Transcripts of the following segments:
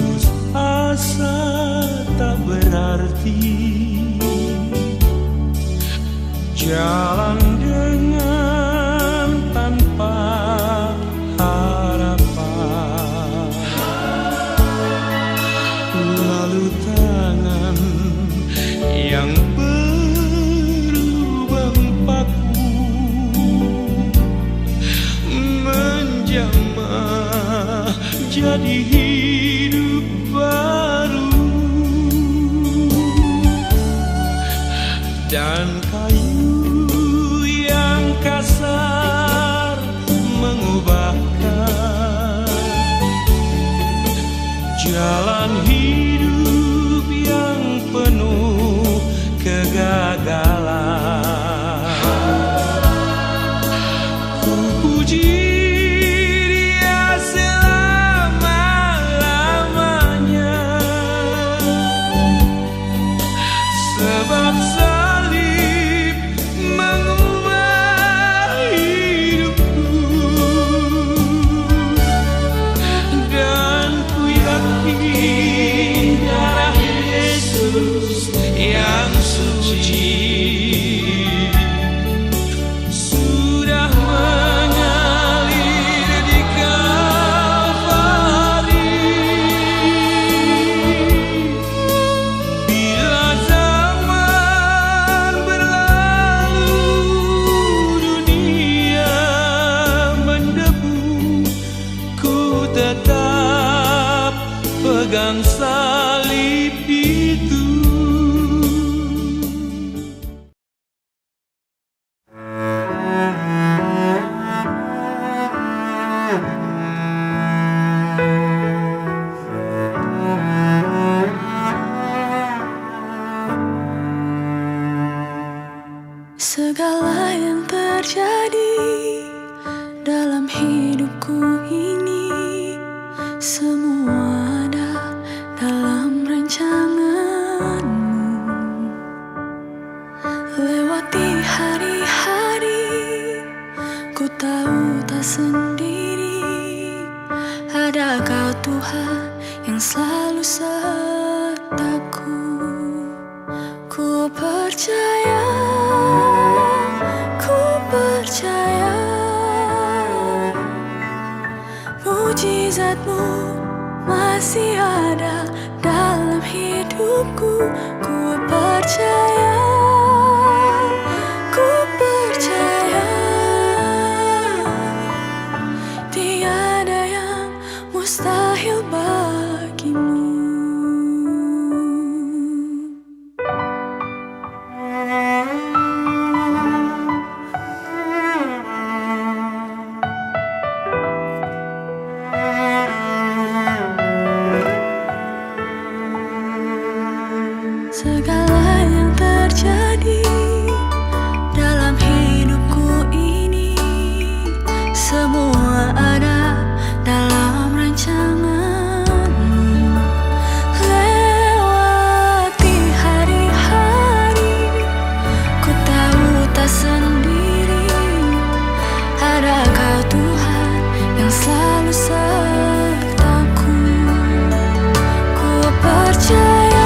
putus asa tak berarti. Jalan dengan tanpa harapan, lalu tangan yang berlubang paku menjamah jadi hidup baru. Dan kayu yang kasar mengubahkan jalan hidup yang penuh kegagalan. Ku puji Dia selama-lamanya, sebab salib mengubah hidupku. Dan ku yakin darah Yesus yang suci sudah mengalir di Kalvari. Bila zaman berlalu, dunia mendebu, ku tetap pegang salib itu. Segala yang terjadi dalam hidupku ini, semua ada dalam rancangan-Mu. Lewati hari-hari, ku tahu tak sendiri, ada Kau Tuhan yang selalu sertaku. Ku percaya, ku percaya, mujizat-Mu masih ada dalam hidupku. Ku percaya, ku percaya, tiada yang mustahil bagi-Mu. Segala yang terjadi dalam hidupku ini, semua ada dalam rancangan-Mu. Lewati hari-hari, ku tahu tak sendiri, ada Kau Tuhan yang selalu sertaku. Ku percaya,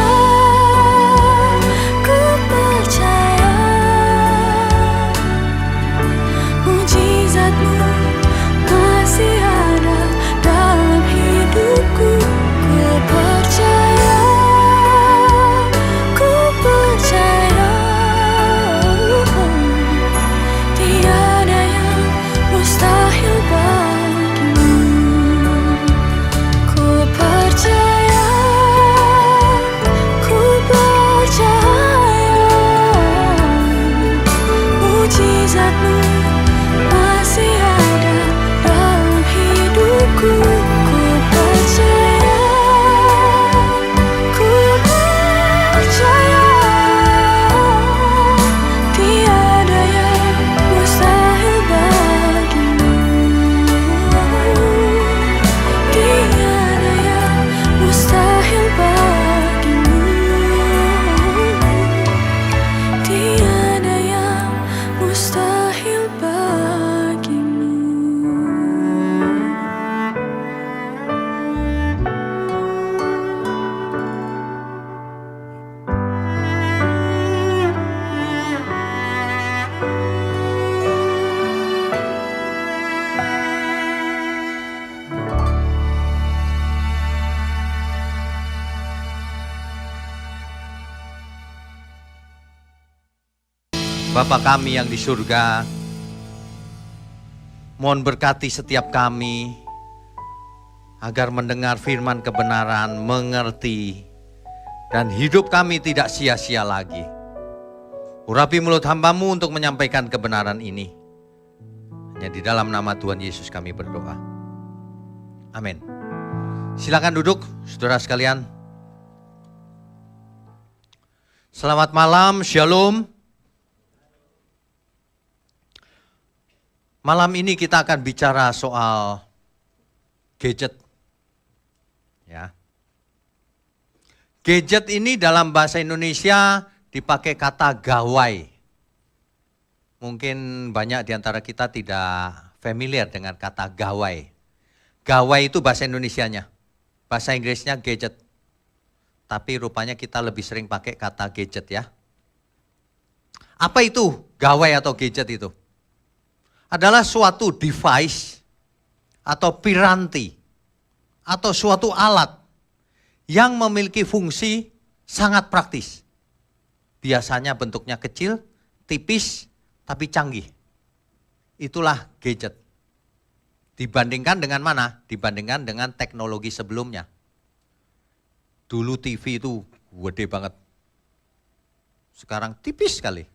Bapa kami yang di surga, mohon berkati setiap kami agar mendengar firman kebenaran, mengerti, dan hidup kami tidak sia-sia lagi. Urapi mulut hamba-Mu untuk menyampaikan kebenaran ini. Hanya di dalam nama Tuhan Yesus kami berdoa. Amin. Silakan duduk, saudara sekalian. Selamat malam, shalom. Malam ini kita akan bicara soal gadget. Ya. Gadget ini dalam bahasa Indonesia dipakai kata gawai. Mungkin banyak di antara kita tidak familiar dengan kata gawai. Gawai itu bahasa Indonesianya. Bahasa Inggrisnya gadget. Tapi rupanya kita lebih sering pakai kata gadget ya. Apa itu gawai atau gadget itu? Adalah suatu device atau piranti atau suatu alat yang memiliki fungsi sangat praktis. Biasanya bentuknya kecil, tipis, tapi canggih. Itulah gadget. Dibandingkan dengan mana? Dibandingkan dengan teknologi sebelumnya. Dulu TV itu gede banget. Sekarang tipis sekali.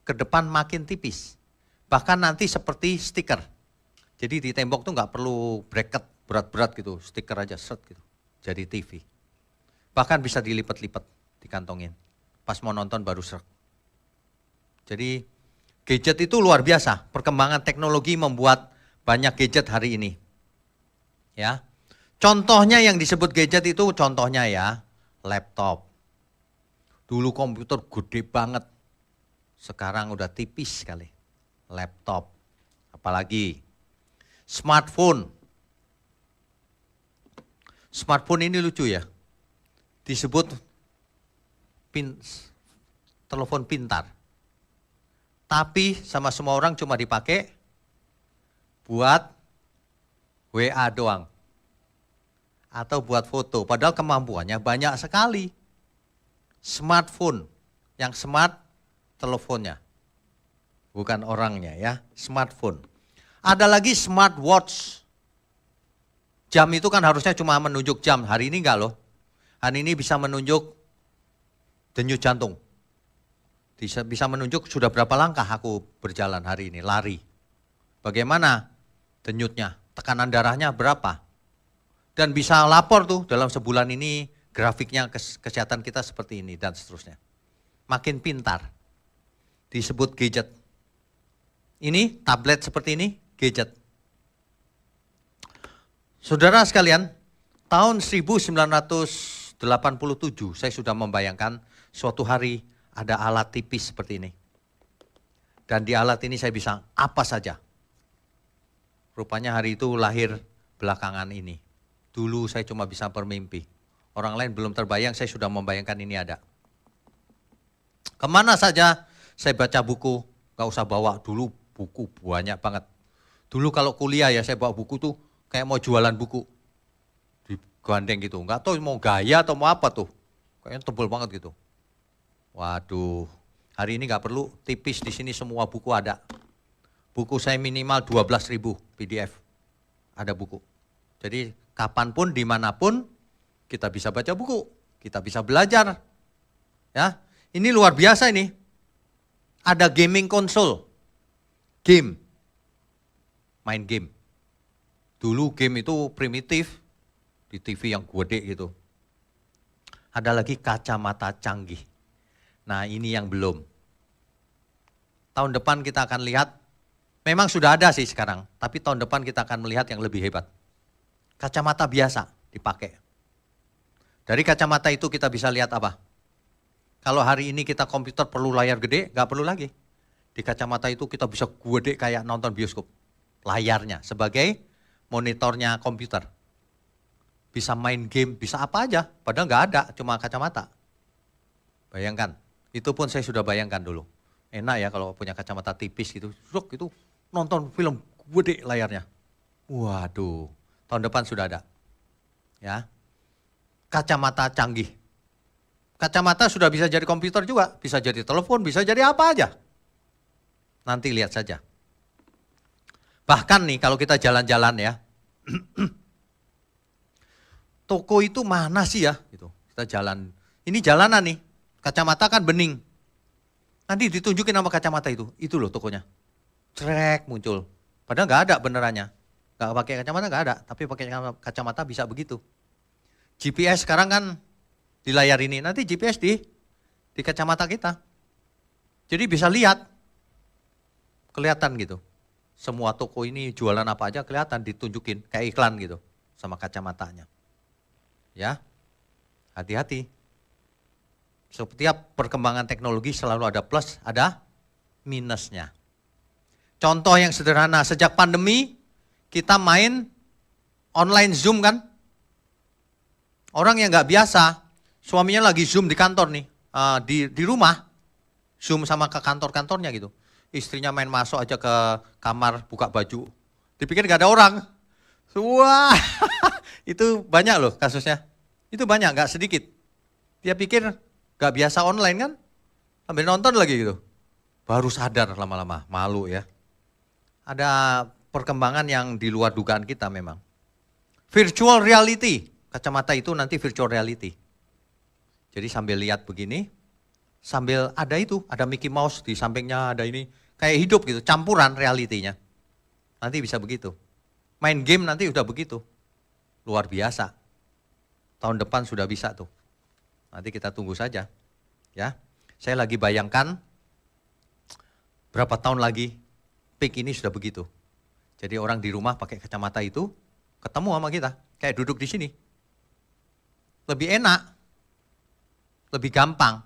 Ke depan makin tipis. Bahkan nanti seperti stiker. Jadi di tembok tuh nggak perlu bracket berat-berat gitu, stiker aja set gitu. Jadi TV. Bahkan bisa dilipat-lipat, dikantongin. Pas mau nonton baru seret. Jadi gadget itu luar biasa. Perkembangan teknologi membuat banyak gadget hari ini. Ya. Contohnya yang disebut gadget itu contohnya ya, laptop. Dulu komputer gede banget. Sekarang udah tipis sekali. Laptop, apalagi smartphone. Smartphone ini lucu ya, disebut telepon pintar. Tapi sama semua orang cuma dipakai buat WA doang. Atau buat foto, padahal kemampuannya banyak sekali. Smartphone, yang smart teleponnya. Bukan orangnya ya, smartphone. Ada lagi smartwatch. Jam itu kan harusnya cuma menunjuk jam, hari ini enggak loh. Hari ini bisa menunjuk denyut jantung. Bisa menunjuk sudah berapa langkah aku berjalan hari ini, lari. Bagaimana denyutnya, tekanan darahnya berapa. Dan bisa lapor tuh dalam sebulan ini grafiknya kesehatan kita seperti ini dan seterusnya. Makin pintar, disebut gadget. Ini tablet seperti ini, gadget. Saudara sekalian, tahun 1987 saya sudah membayangkan suatu hari ada alat tipis seperti ini. Dan di alat ini saya bisa apa saja. Rupanya hari itu lahir belakangan ini. Dulu saya cuma bisa bermimpi. Orang lain belum terbayang, saya sudah membayangkan ini ada. Kemana saja saya baca buku, gak usah bawa dulu buku banyak banget. Dulu kalau kuliah ya saya bawa buku tuh kayak mau jualan buku. Digandeng gitu, nggak tahu mau gaya atau mau apa tuh. Kayaknya tebel banget gitu. Waduh, hari ini nggak perlu, tipis di sini semua buku ada. Buku saya minimal 12.000 PDF. Ada buku. Jadi kapanpun, dimanapun kita bisa baca buku. Kita bisa belajar. Ya, ini luar biasa ini. Ada gaming console. Game, main game. Dulu game itu primitif, di TV yang gede gitu. Ada lagi kacamata canggih. Nah ini yang belum. Tahun depan kita akan lihat, memang sudah ada sih sekarang, tapi tahun depan kita akan melihat yang lebih hebat. Kacamata biasa dipakai. Dari kacamata itu kita bisa lihat apa? Kalau hari ini kita komputer perlu layar gede, nggak perlu lagi. Di kacamata itu kita bisa gede kayak nonton bioskop. Layarnya sebagai monitornya komputer. Bisa main game, bisa apa aja. Padahal nggak ada, cuma kacamata. Bayangkan, itu pun saya sudah bayangkan dulu. Enak ya kalau punya kacamata tipis gitu. Itu nonton film gede layarnya. Waduh, tahun depan sudah ada. Ya, kacamata canggih. Kacamata sudah bisa jadi komputer juga, bisa jadi telepon, bisa jadi apa aja. Nanti lihat saja. Bahkan nih kalau kita jalan-jalan ya, toko itu mana sih ya? Gitu. Kita jalan, ini jalanan nih, kacamata kan bening. Nanti ditunjukin sama kacamata itu loh tokonya. Trek muncul. Padahal nggak ada benerannya. Nggak pakai kacamata nggak ada, tapi pakai kacamata bisa begitu. GPS sekarang kan di layar ini, nanti GPS di kacamata kita. Jadi bisa lihat, kelihatan gitu. Semua toko ini jualan apa aja kelihatan, ditunjukin kayak iklan gitu sama kacamatanya. Ya, hati-hati. Setiap perkembangan teknologi selalu ada plus, ada minusnya. Contoh yang sederhana, sejak pandemi kita main online Zoom kan. Orang yang nggak biasa, suaminya lagi Zoom di kantor nih, di rumah, Zoom sama ke kantor-kantornya gitu. Istrinya main masuk aja ke kamar, buka baju. Dipikir nggak ada orang. Wah, itu banyak loh kasusnya. Itu banyak, nggak sedikit. Dia pikir nggak biasa online kan, sambil nonton lagi gitu. Baru sadar lama-lama, malu ya. Ada perkembangan yang di luar dugaan kita memang. Virtual reality, kacamata itu nanti virtual reality. Jadi sambil lihat begini, sambil ada Mickey Mouse di sampingnya, ada ini. Kayak hidup gitu, campuran realitinya. Nanti bisa begitu. Main game nanti udah begitu. Luar biasa. Tahun depan sudah bisa tuh. Nanti kita tunggu saja. Ya, saya lagi bayangkan berapa tahun lagi peak ini sudah begitu. Jadi orang di rumah pakai kacamata itu ketemu sama kita, kayak duduk di sini. Lebih enak, lebih gampang.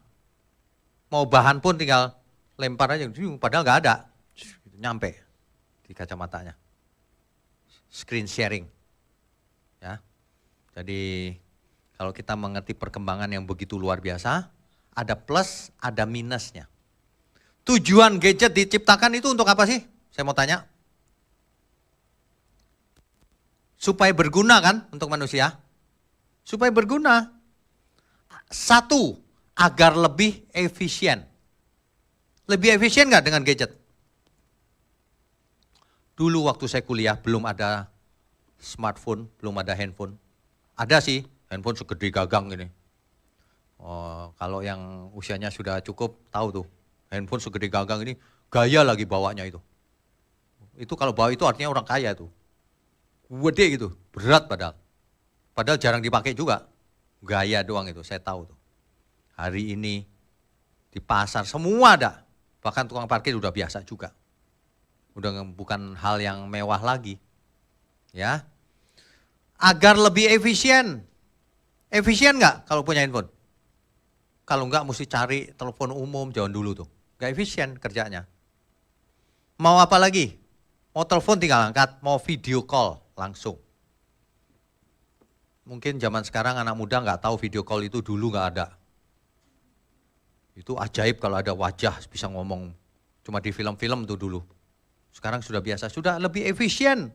Mau bahan pun tinggal lempar aja, padahal nggak ada, nyampe di kacamatanya. Screen sharing, ya. Jadi kalau kita mengerti perkembangan yang begitu luar biasa, ada plus, ada minusnya. Tujuan gadget diciptakan itu untuk apa sih? Saya mau tanya. Supaya berguna kan untuk manusia? Supaya berguna. Satu, agar lebih efisien. Lebih efisien nggak dengan gadget? Dulu waktu saya kuliah belum ada smartphone, belum ada handphone. Ada sih, handphone segede gagang gini. Oh, kalau yang usianya sudah cukup tahu tuh, handphone segede gagang ini gaya lagi bawanya itu. Itu kalau bawa itu artinya orang kaya tuh. Gede gitu, berat padahal. Padahal jarang dipakai juga. Gaya doang itu, saya tahu tuh. Hari ini di pasar semua ada. Bahkan tukang parkir udah biasa juga. Udah bukan hal yang mewah lagi. Ya. Agar lebih efisien. Efisien nggak kalau punya handphone? Kalau nggak mesti cari telepon umum, jangan dulu tuh. Nggak efisien kerjanya. Mau apa lagi? Mau telepon tinggal angkat, mau video call langsung. Mungkin zaman sekarang anak muda nggak tahu video call itu dulu nggak ada. Itu ajaib kalau ada wajah bisa ngomong. Cuma di film-film tuh dulu. Sekarang sudah biasa, sudah lebih efisien.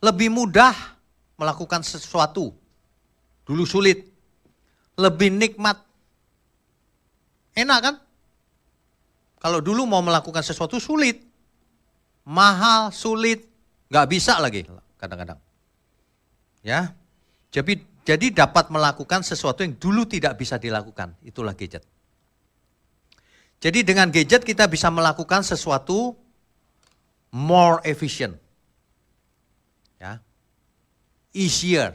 Lebih mudah melakukan sesuatu. Dulu sulit. Lebih nikmat. Enak kan? Kalau dulu mau melakukan sesuatu sulit. Mahal, sulit. Nggak bisa lagi kadang-kadang. Ya, jadi dapat melakukan sesuatu yang dulu tidak bisa dilakukan. Itulah gadget. Jadi dengan gadget kita bisa melakukan sesuatu more efficient. Ya. Easier,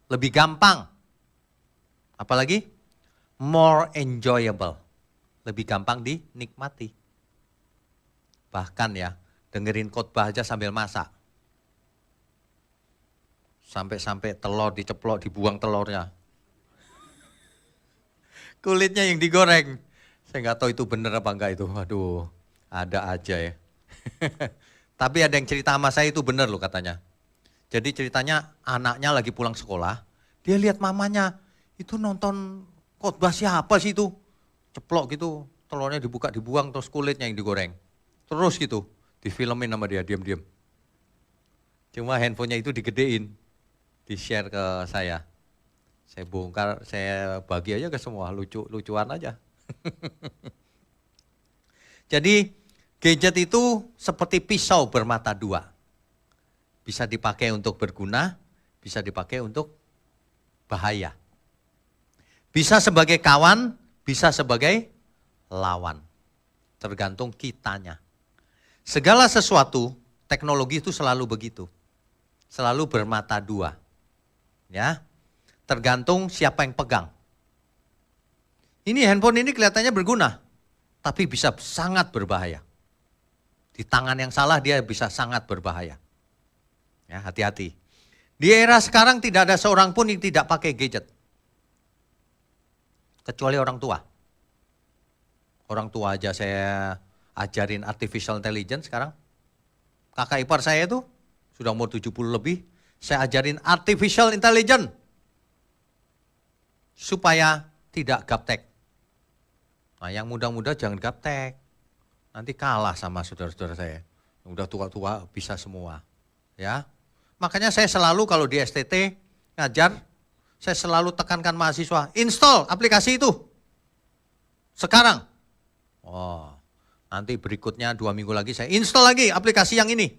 lebih gampang. Apalagi more enjoyable. Lebih gampang dinikmati. Bahkan ya, dengerin khotbah aja sambil masak. Sampai-sampai telur diceplok, dibuang telurnya. Kulitnya yang digoreng. Saya nggak tahu itu benar apa enggak itu. Aduh, ada aja ya. Tapi ada yang cerita sama saya itu benar loh katanya. Jadi ceritanya anaknya lagi pulang sekolah. Dia lihat mamanya, itu nonton khotbah siapa sih itu. Ceplok gitu, telurnya dibuka, dibuang, terus kulitnya yang digoreng. Terus gitu, difilmin sama dia, diam-diam. Cuma handphonenya itu digedein. Di-share ke saya. Saya bongkar, saya bagi aja ke semua, lucu-lucuan aja. Jadi Gadget itu seperti pisau bermata dua. Bisa dipakai untuk berguna, bisa dipakai untuk bahaya. Bisa sebagai kawan, bisa sebagai lawan. Tergantung kitanya. Segala sesuatu, teknologi itu selalu begitu. Selalu bermata dua. Ya, tergantung siapa yang pegang. Ini handphone ini kelihatannya berguna, tapi bisa sangat berbahaya. Di tangan yang salah dia bisa sangat berbahaya. Ya, hati-hati. Di era sekarang tidak ada seorang pun yang tidak pakai gadget. Kecuali orang tua. Orang tua aja saya ajarin artificial intelligence sekarang. Kakak ipar saya itu sudah umur 70 lebih, saya ajarin artificial intelligence. Supaya tidak gaptek. Nah, yang muda-muda jangan gaptek. Nanti kalah sama saudara-saudara saya. Yang udah tua-tua bisa semua. Ya. Makanya saya selalu kalau di STT ngajar, saya selalu tekankan mahasiswa, install aplikasi itu. Sekarang. Oh, nanti berikutnya 2 minggu lagi saya install lagi aplikasi yang ini.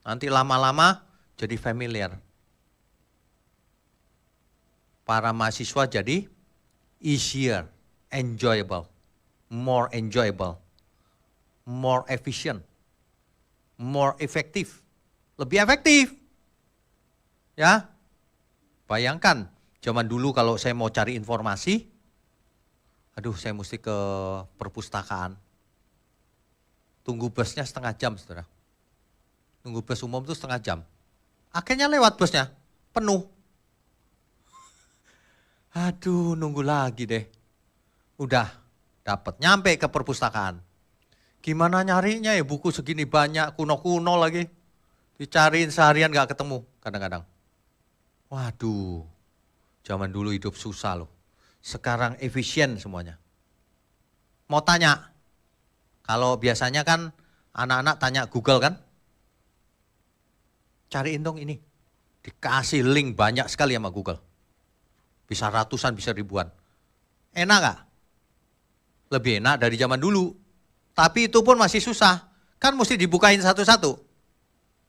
Nanti lama-lama jadi familiar. Para mahasiswa jadi easier, enjoyable, more efficient, more effective, lebih efektif. Ya, bayangkan zaman dulu kalau saya mau cari informasi, aduh saya mesti ke perpustakaan. Tunggu busnya setengah jam, saudara. Tunggu bus umum itu setengah jam. Akhirnya lewat busnya, penuh. Aduh, nunggu lagi deh. Udah, dapat nyampe ke perpustakaan. Gimana nyarinya ya buku segini banyak, kuno-kuno lagi. Dicariin seharian gak ketemu kadang-kadang. Waduh, zaman dulu hidup susah loh. Sekarang efisien semuanya. Mau tanya, kalau biasanya kan anak-anak tanya Google kan? Cariin dong ini. Dikasih link banyak sekali sama Google. Bisa ratusan, bisa ribuan. Enak gak? Lebih enak dari zaman dulu. Tapi itu pun masih susah. Kan mesti dibukain satu-satu.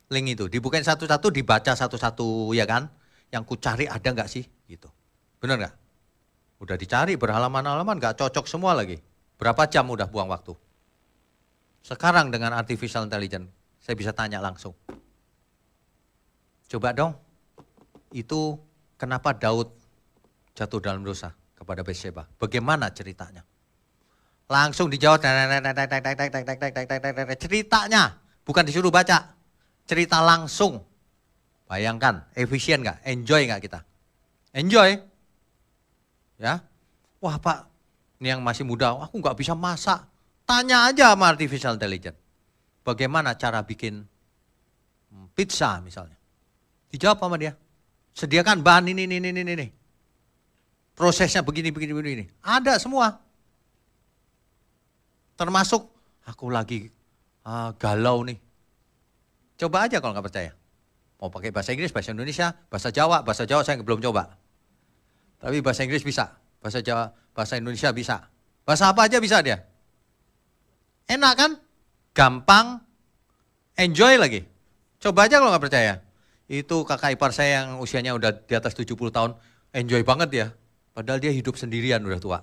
Link itu, dibukain satu-satu, dibaca satu-satu ya kan. Yang ku cari ada gak sih? Gitu. Bener gak? Udah dicari berhalaman-halaman gak cocok semua lagi. Berapa jam udah buang waktu. Sekarang dengan artificial intelligence, saya bisa tanya langsung. Coba dong, itu kenapa Daud jatuh dalam dosa kepada Bathsheba? Bagaimana ceritanya? Langsung dijawab, ceritanya, bukan disuruh baca. Cerita langsung. Bayangkan, efisien gak? Enjoy gak kita? Enjoy. Ya, wah Pak, ini yang masih muda, aku gak bisa masak. Tanya aja sama artificial intelligence. Bagaimana cara bikin pizza misalnya. Dijawab sama dia. Sediakan bahan ini. Prosesnya begini. Ada semua. Termasuk, aku lagi galau nih. Coba aja kalau gak percaya. Mau pakai bahasa Inggris, bahasa Indonesia, bahasa Jawa saya belum coba. Tapi bahasa Inggris bisa, bahasa Jawa, bahasa Indonesia bisa. Bahasa apa aja bisa dia. Enak kan? Gampang, enjoy lagi. Coba aja kalau nggak percaya. Itu kakak ipar saya yang usianya udah di atas 70 tahun, enjoy banget ya. Padahal dia hidup sendirian udah tua.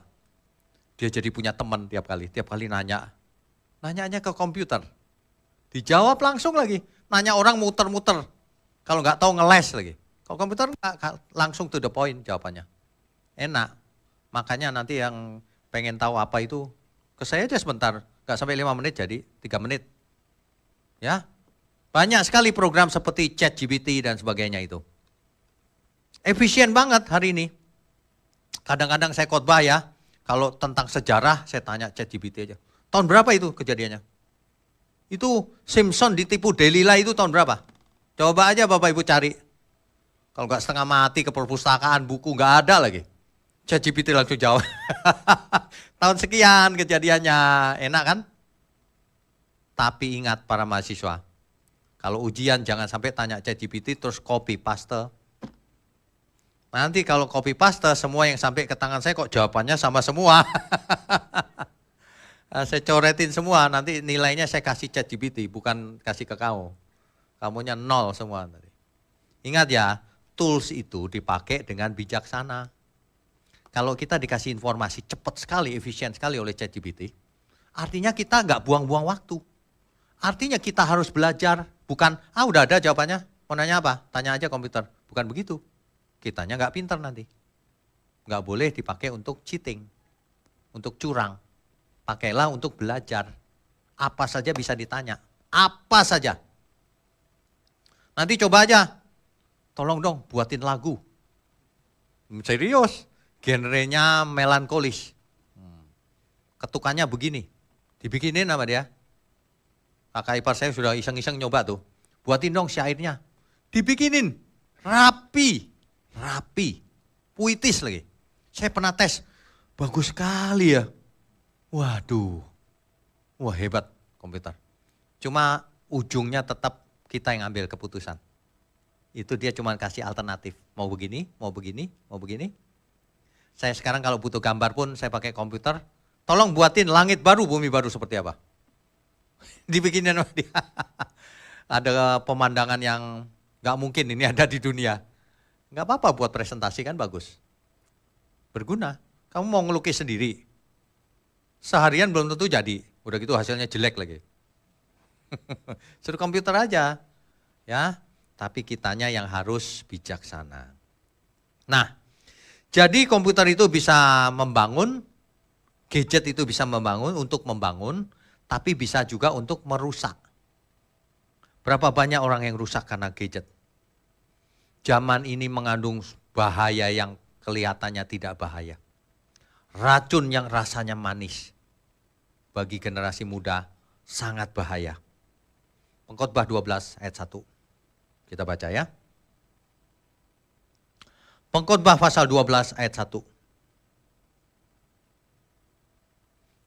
Dia jadi punya teman tiap kali nanya. Nanyanya ke komputer. Dijawab langsung lagi. Nanya orang muter-muter. Kalau nggak tahu ngeles lagi. Kalau komputer langsung to the point jawabannya. Enak. Makanya nanti yang pengen tahu apa itu, ke saya aja sebentar. Nggak sampai 5 menit jadi 3 menit. Ya. Banyak sekali program seperti ChatGPT dan sebagainya itu. Efisien banget hari ini. Kadang-kadang saya khotbah ya. Kalau tentang sejarah saya tanya ChatGPT aja. Tahun berapa itu kejadiannya? Itu Simpson ditipu Delilah itu tahun berapa? Coba aja Bapak Ibu cari. Kalau nggak setengah mati ke perpustakaan, buku nggak ada lagi. ChatGPT langsung jawab. Tahun sekian kejadiannya, enak kan? Tapi ingat para mahasiswa, kalau ujian jangan sampai tanya ChatGPT terus copy paste. Nanti kalau copy paste semua yang sampai ke tangan saya kok jawabannya sama semua. Saya coretin semua, nanti nilainya saya kasih ChatGPT, bukan kasih ke kamu. Kamunya 0 semua tadi. Ingat ya, tools itu dipakai dengan bijaksana. Kalau kita dikasih informasi cepat sekali, efisien sekali oleh ChatGPT, artinya kita nggak buang-buang waktu. Artinya kita harus belajar, bukan, udah ada jawabannya, mau nanya apa? Tanya aja komputer. Bukan begitu. Kitanya nggak pintar nanti. Nggak boleh dipakai untuk cheating, untuk curang. Pakailah untuk belajar. Apa saja bisa ditanya. Apa saja. Nanti coba aja. Tolong dong buatin lagu. Serius. Genrenya melankolis. Ketukannya begini. Dibikinin sama dia. Kakak ipar saya sudah iseng-iseng nyoba tuh. Buatin dong syairnya. Dibikinin. Rapi. Puitis lagi. Saya pernah tes. Bagus sekali ya. Waduh. Wah hebat komputer. Cuma ujungnya tetap kita yang ambil keputusan. Itu dia cuma kasih alternatif. Mau begini, mau begini, mau begini. Saya sekarang kalau butuh gambar pun saya pakai komputer. Tolong buatin langit baru, bumi baru seperti apa. Dibikinin sama dia. Ada pemandangan yang gak mungkin ini ada di dunia. Gak apa-apa buat presentasi kan bagus. Berguna. Kamu mau ngelukis sendiri. Seharian belum tentu jadi. Udah gitu hasilnya jelek lagi. Suruh komputer aja. Ya, tapi kitanya yang harus bijaksana. Nah, jadi komputer itu bisa membangun, gadget itu bisa membangun untuk membangun, tapi bisa juga untuk merusak. Berapa banyak orang yang rusak karena gadget? Zaman ini mengandung bahaya yang kelihatannya tidak bahaya. Racun yang rasanya manis. Bagi generasi muda sangat bahaya. Pengkhotbah 12 ayat 1. Kita baca ya. Pengkhotbah pasal 12 ayat 1.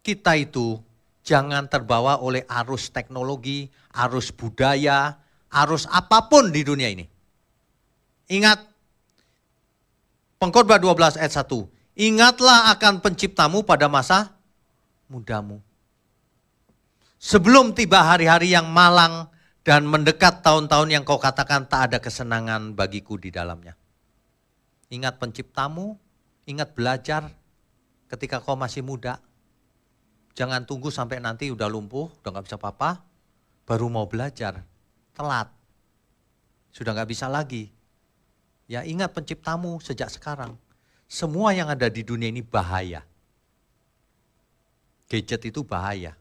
Kita itu jangan terbawa oleh arus teknologi, arus budaya, arus apapun di dunia ini. Ingat, Pengkhotbah 12 ayat 1. Ingatlah akan penciptamu pada masa mudamu. Sebelum tiba hari-hari yang malang dan mendekat tahun-tahun yang kau katakan tak ada kesenangan bagiku di dalamnya. Ingat penciptamu, ingat belajar ketika kau masih muda. Jangan tunggu sampai nanti udah lumpuh, udah gak bisa apa-apa, baru mau belajar. Telat. Sudah gak bisa lagi. Ya ingat penciptamu sejak sekarang. Semua yang ada di dunia ini bahaya. Gadget itu bahaya.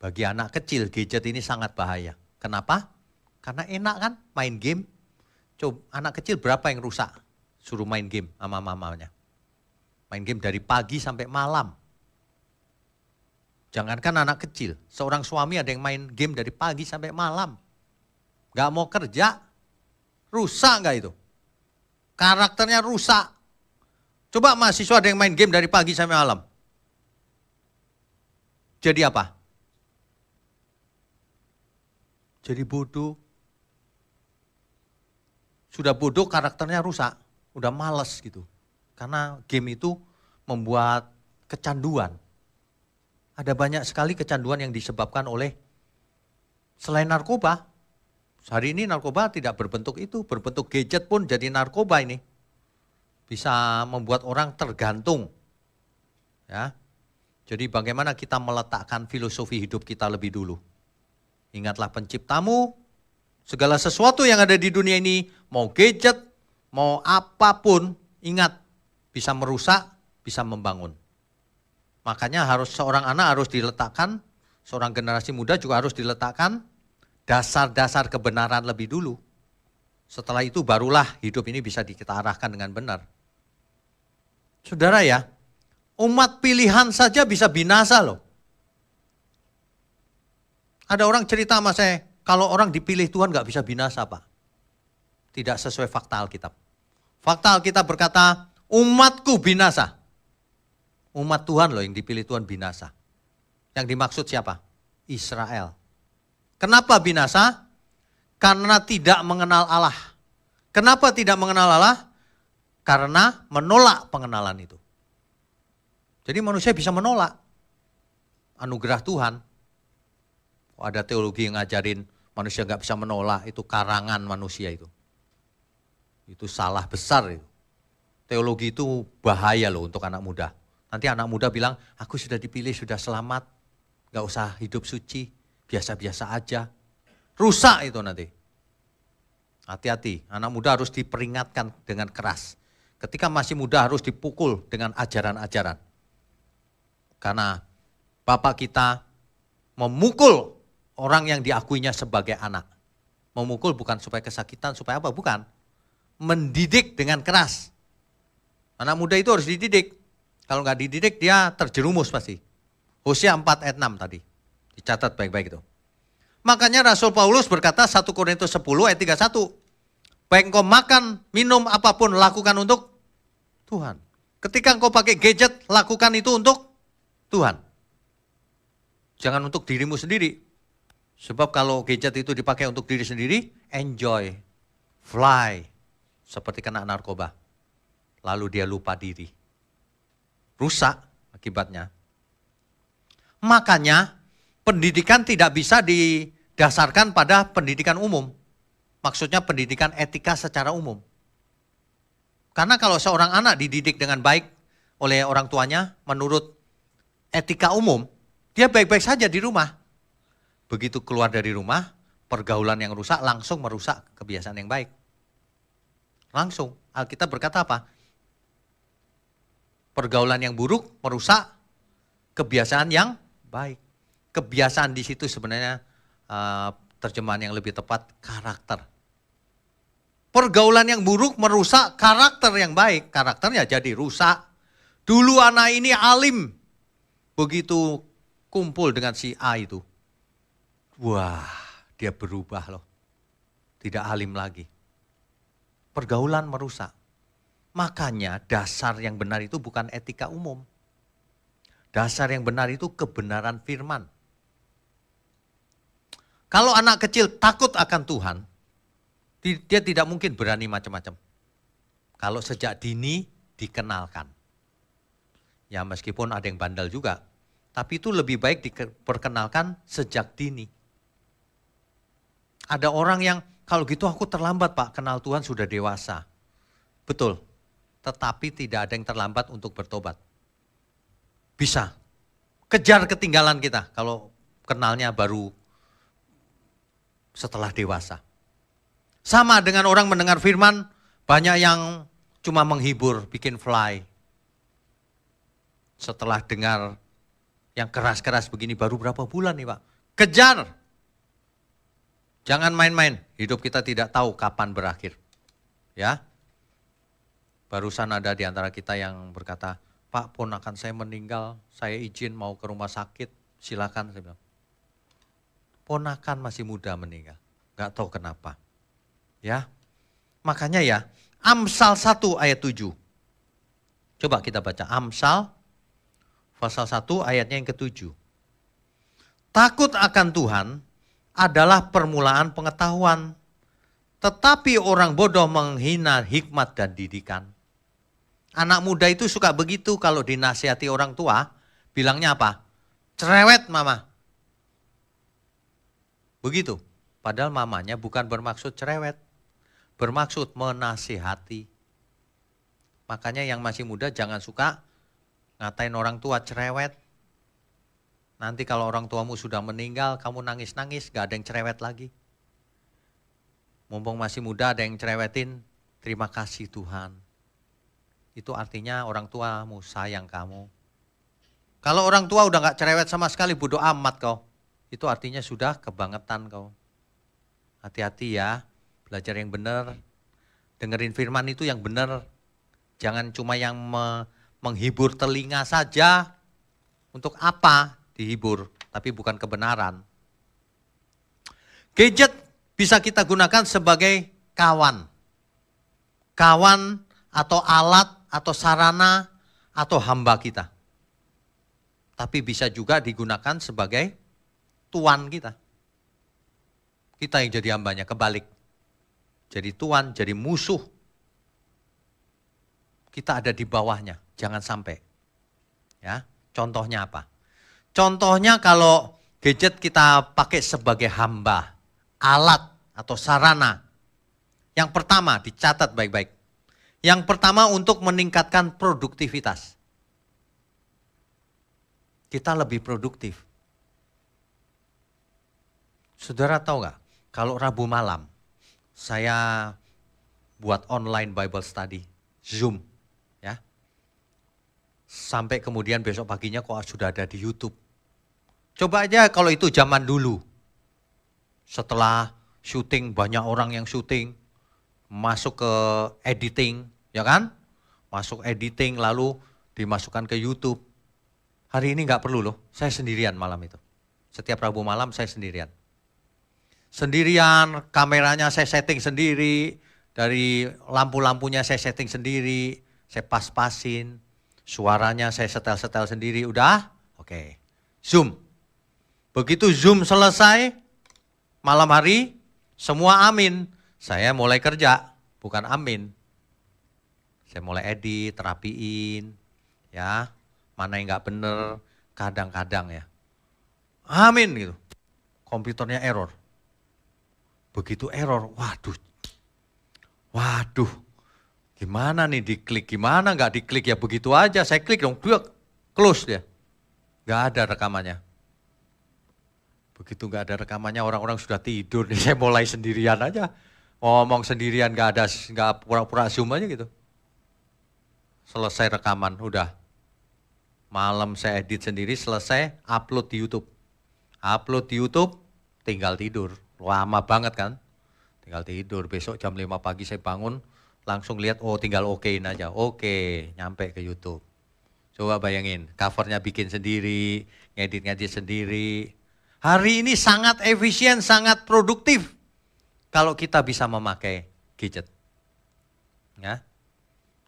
Bagi anak kecil gadget ini sangat bahaya. Kenapa? Karena enak kan main game. Coba anak kecil berapa yang rusak? Suruh main game sama mamanya. Main game dari pagi sampai malam. Jangankan anak kecil, seorang suami ada yang main game dari pagi sampai malam. Gak mau kerja, rusak gak itu? Karakternya rusak. Coba mahasiswa ada yang main game dari pagi sampai malam. Jadi apa? Jadi bodoh. Sudah bodoh karakternya rusak. Udah males gitu. Karena game itu membuat kecanduan. Ada banyak sekali kecanduan yang disebabkan oleh selain narkoba. Hari ini narkoba tidak berbentuk itu. Berbentuk gadget pun jadi narkoba ini. Bisa membuat orang tergantung. Ya. Jadi bagaimana kita meletakkan filosofi hidup kita lebih dulu. Ingatlah penciptamu, segala sesuatu yang ada di dunia ini, mau gadget, mau apapun, ingat bisa merusak, bisa membangun. Makanya seorang anak harus diletakkan, seorang generasi muda juga harus diletakkan dasar-dasar kebenaran lebih dulu. Setelah itu barulah hidup ini bisa kita arahkan dengan benar. Saudara ya, umat pilihan saja bisa binasa loh. Ada orang cerita sama saya, kalau orang dipilih Tuhan gak bisa binasa Pak. Tidak sesuai fakta Alkitab. Fakta Alkitab berkata, umatku binasa. Umat Tuhan loh yang dipilih Tuhan binasa. Yang dimaksud siapa? Israel. Kenapa binasa? Karena tidak mengenal Allah. Kenapa tidak mengenal Allah? Karena menolak pengenalan itu. Jadi manusia bisa menolak. anugerah Tuhan. Ada teologi yang ngajarin manusia nggak bisa menolak, itu karangan manusia itu. Itu salah besar itu. Teologi itu bahaya loh untuk anak muda. Nanti anak muda bilang, aku sudah dipilih, sudah selamat, nggak usah hidup suci, biasa-biasa aja. Rusak itu nanti. Hati-hati, anak muda harus diperingatkan dengan keras. Ketika masih muda harus dipukul dengan ajaran-ajaran. Karena Bapak kita memukul orang yang diakuinya sebagai anak. Memukul bukan supaya kesakitan, supaya apa? Bukan. Mendidik dengan keras. Anak muda itu harus dididik. Kalau nggak dididik dia terjerumus pasti. Hosea 4 ayat 6 tadi. Dicatat baik-baik itu. Makanya Rasul Paulus berkata 1 Korintus 10 ayat 31. Baik engkau makan, minum apapun lakukan untuk Tuhan. Ketika engkau pakai gadget, lakukan itu untuk Tuhan. Jangan untuk dirimu sendiri. Sebab kalau gadget itu dipakai untuk diri sendiri, enjoy, fly, seperti kena narkoba. Lalu dia lupa diri. Rusak akibatnya. Makanya pendidikan tidak bisa didasarkan pada pendidikan umum. Maksudnya pendidikan etika secara umum. Karena kalau seorang anak dididik dengan baik oleh orang tuanya menurut etika umum, dia baik-baik saja di rumah. Begitu keluar dari rumah, pergaulan yang rusak langsung merusak kebiasaan yang baik. Langsung. Alkitab berkata apa? Pergaulan yang buruk merusak kebiasaan yang baik. Kebiasaan di situ sebenarnya terjemahan yang lebih tepat karakter. Pergaulan yang buruk merusak karakter yang baik. Karakternya jadi rusak. Dulu anak ini alim. Begitu kumpul dengan si A itu. Wah, dia berubah loh. Tidak alim lagi. Pergaulan merusak. Makanya dasar yang benar itu bukan etika umum. Dasar yang benar itu kebenaran firman. Kalau anak kecil takut akan Tuhan, dia tidak mungkin berani macam-macam. Kalau sejak dini dikenalkan. Ya meskipun ada yang bandel juga, tapi itu lebih baik diperkenalkan sejak dini. Ada orang yang kalau gitu aku terlambat Pak, kenal Tuhan sudah dewasa. Betul, tetapi tidak ada yang terlambat untuk bertobat. Bisa, kejar ketinggalan kita kalau kenalnya baru setelah dewasa. Sama dengan orang mendengar firman, banyak yang cuma menghibur, bikin fly. Setelah dengar yang keras-keras begini baru berapa bulan nih Pak. Kejar. Jangan main-main, hidup kita tidak tahu kapan berakhir. Ya. Barusan ada di antara kita yang berkata, Pak ponakan saya meninggal, saya izin mau ke rumah sakit, silakan. Saya bilang, ponakan masih muda meninggal, gak tahu kenapa. Ya, makanya ya, Amsal 1 ayat 7. Coba kita baca Amsal pasal 1 ayatnya yang ke-7. Takut akan Tuhan adalah permulaan pengetahuan, tetapi orang bodoh menghina hikmat dan didikan. Anak muda itu suka begitu kalau dinasihati orang tua, bilangnya apa? Cerewet mama. Begitu. Padahal mamanya bukan bermaksud cerewet, bermaksud menasihati. Makanya yang masih muda jangan suka ngatain orang tua cerewet. Nanti kalau orang tuamu sudah meninggal, kamu nangis-nangis, gak ada yang cerewet lagi. Mumpung masih muda ada yang cerewetin, terima kasih Tuhan. Itu artinya orang tuamu sayang kamu. Kalau orang tua udah gak cerewet sama sekali, bodoh amat kau. Itu artinya sudah kebangetan kau. Hati-hati ya, belajar yang benar. Dengerin firman itu yang benar. Jangan cuma yang menghibur telinga saja. Untuk apa dihibur, tapi bukan kebenaran. Gadget bisa kita gunakan sebagai kawan. Kawan atau alat atau sarana atau hamba kita. Tapi bisa juga digunakan sebagai tuan kita. Kita yang jadi hambanya, kebalik. Jadi tuan, jadi musuh. Kita ada di bawahnya, jangan sampai. Ya, contohnya apa? Contohnya kalau gadget kita pakai sebagai hamba, alat atau sarana. Yang pertama, dicatat baik-baik. Yang pertama untuk meningkatkan produktivitas. Kita lebih produktif. Saudara tahu nggak? Kalau Rabu malam, saya buat online Bible study, Zoom. Ya. Sampai kemudian besok paginya kok sudah ada di YouTube. Coba aja kalau itu zaman dulu. Setelah syuting, banyak orang yang syuting, masuk ke editing, ya kan? Masuk editing lalu dimasukkan ke YouTube. Hari ini nggak perlu loh, saya sendirian malam itu. Setiap Rabu malam saya sendirian. Sendirian, kameranya saya setting sendiri, dari lampu-lampunya saya setting sendiri, saya pas-pasin, suaranya saya setel-setel sendiri, udah? Oke, Zoom. Begitu Zoom selesai, malam hari, semua amin. Saya mulai kerja, bukan amin. Saya mulai edit, rapiin, ya. Mana yang nggak bener, kadang-kadang ya. Amin gitu. Komputernya error. Begitu error, waduh. Gimana nih diklik, gimana nggak diklik ya begitu aja. Saya klik dong, close dia. Nggak ada rekamannya. Begitu nggak ada rekamannya, orang-orang sudah tidur. Saya mulai sendirian aja. Ngomong sendirian, nggak pura-pura Zoom aja gitu. Selesai rekaman, udah. Malam saya edit sendiri, selesai, upload di YouTube. Upload di YouTube, tinggal tidur. Lama banget kan? Tinggal tidur, besok jam 5 pagi saya bangun, langsung lihat, oh tinggal okein aja. Oke, nyampe ke YouTube. Coba bayangin, covernya bikin sendiri, ngedit-ngedit sendiri. Hari ini sangat efisien, sangat produktif. Kalau kita bisa memakai gadget. Ya.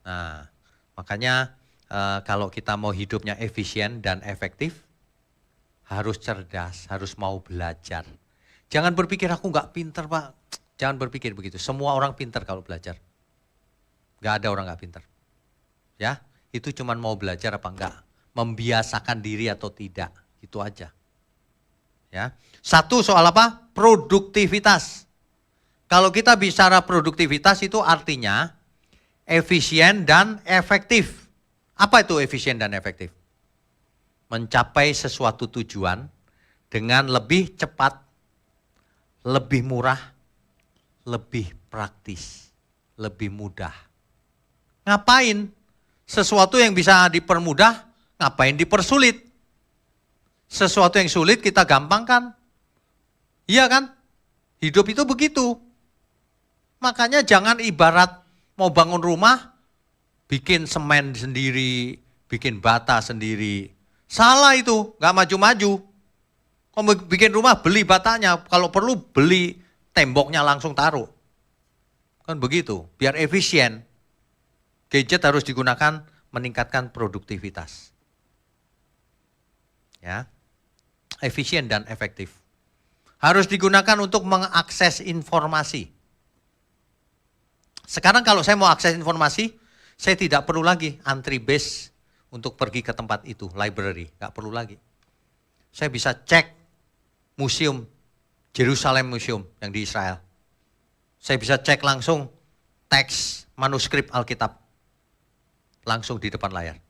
Nah, makanya kalau kita mau hidupnya efisien dan efektif, harus cerdas, harus mau belajar. Jangan berpikir aku nggak pinter Pak. Jangan berpikir begitu. Semua orang pinter kalau belajar. Nggak ada orang nggak pinter. Ya, itu cuman mau belajar apa enggak. Membiasakan diri atau tidak. Itu aja. Ya. Satu soal apa? Produktivitas. Kalau kita bicara produktivitas itu artinya efisien dan efektif. Apa itu efisien dan efektif? Mencapai sesuatu tujuan dengan lebih cepat, lebih murah, lebih praktis, lebih mudah. Ngapain? Sesuatu yang bisa dipermudah, ngapain dipersulit? Sesuatu yang sulit kita gampangkan. Iya kan? Hidup itu begitu. Makanya jangan ibarat mau bangun rumah, bikin semen sendiri, bikin bata sendiri. Salah itu, gak maju-maju. Kalau bikin rumah, beli batanya. Kalau perlu, beli temboknya langsung taruh. Kan begitu, biar efisien. Gadget harus digunakan meningkatkan produktivitas. Ya, efisien dan efektif. Harus digunakan untuk mengakses informasi. Sekarang kalau saya mau akses informasi, saya tidak perlu lagi antri bus untuk pergi ke tempat itu, library, nggak perlu lagi. Saya bisa cek museum, Jerusalem Museum yang di Israel. Saya bisa cek langsung teks manuskrip Alkitab, langsung di depan layar.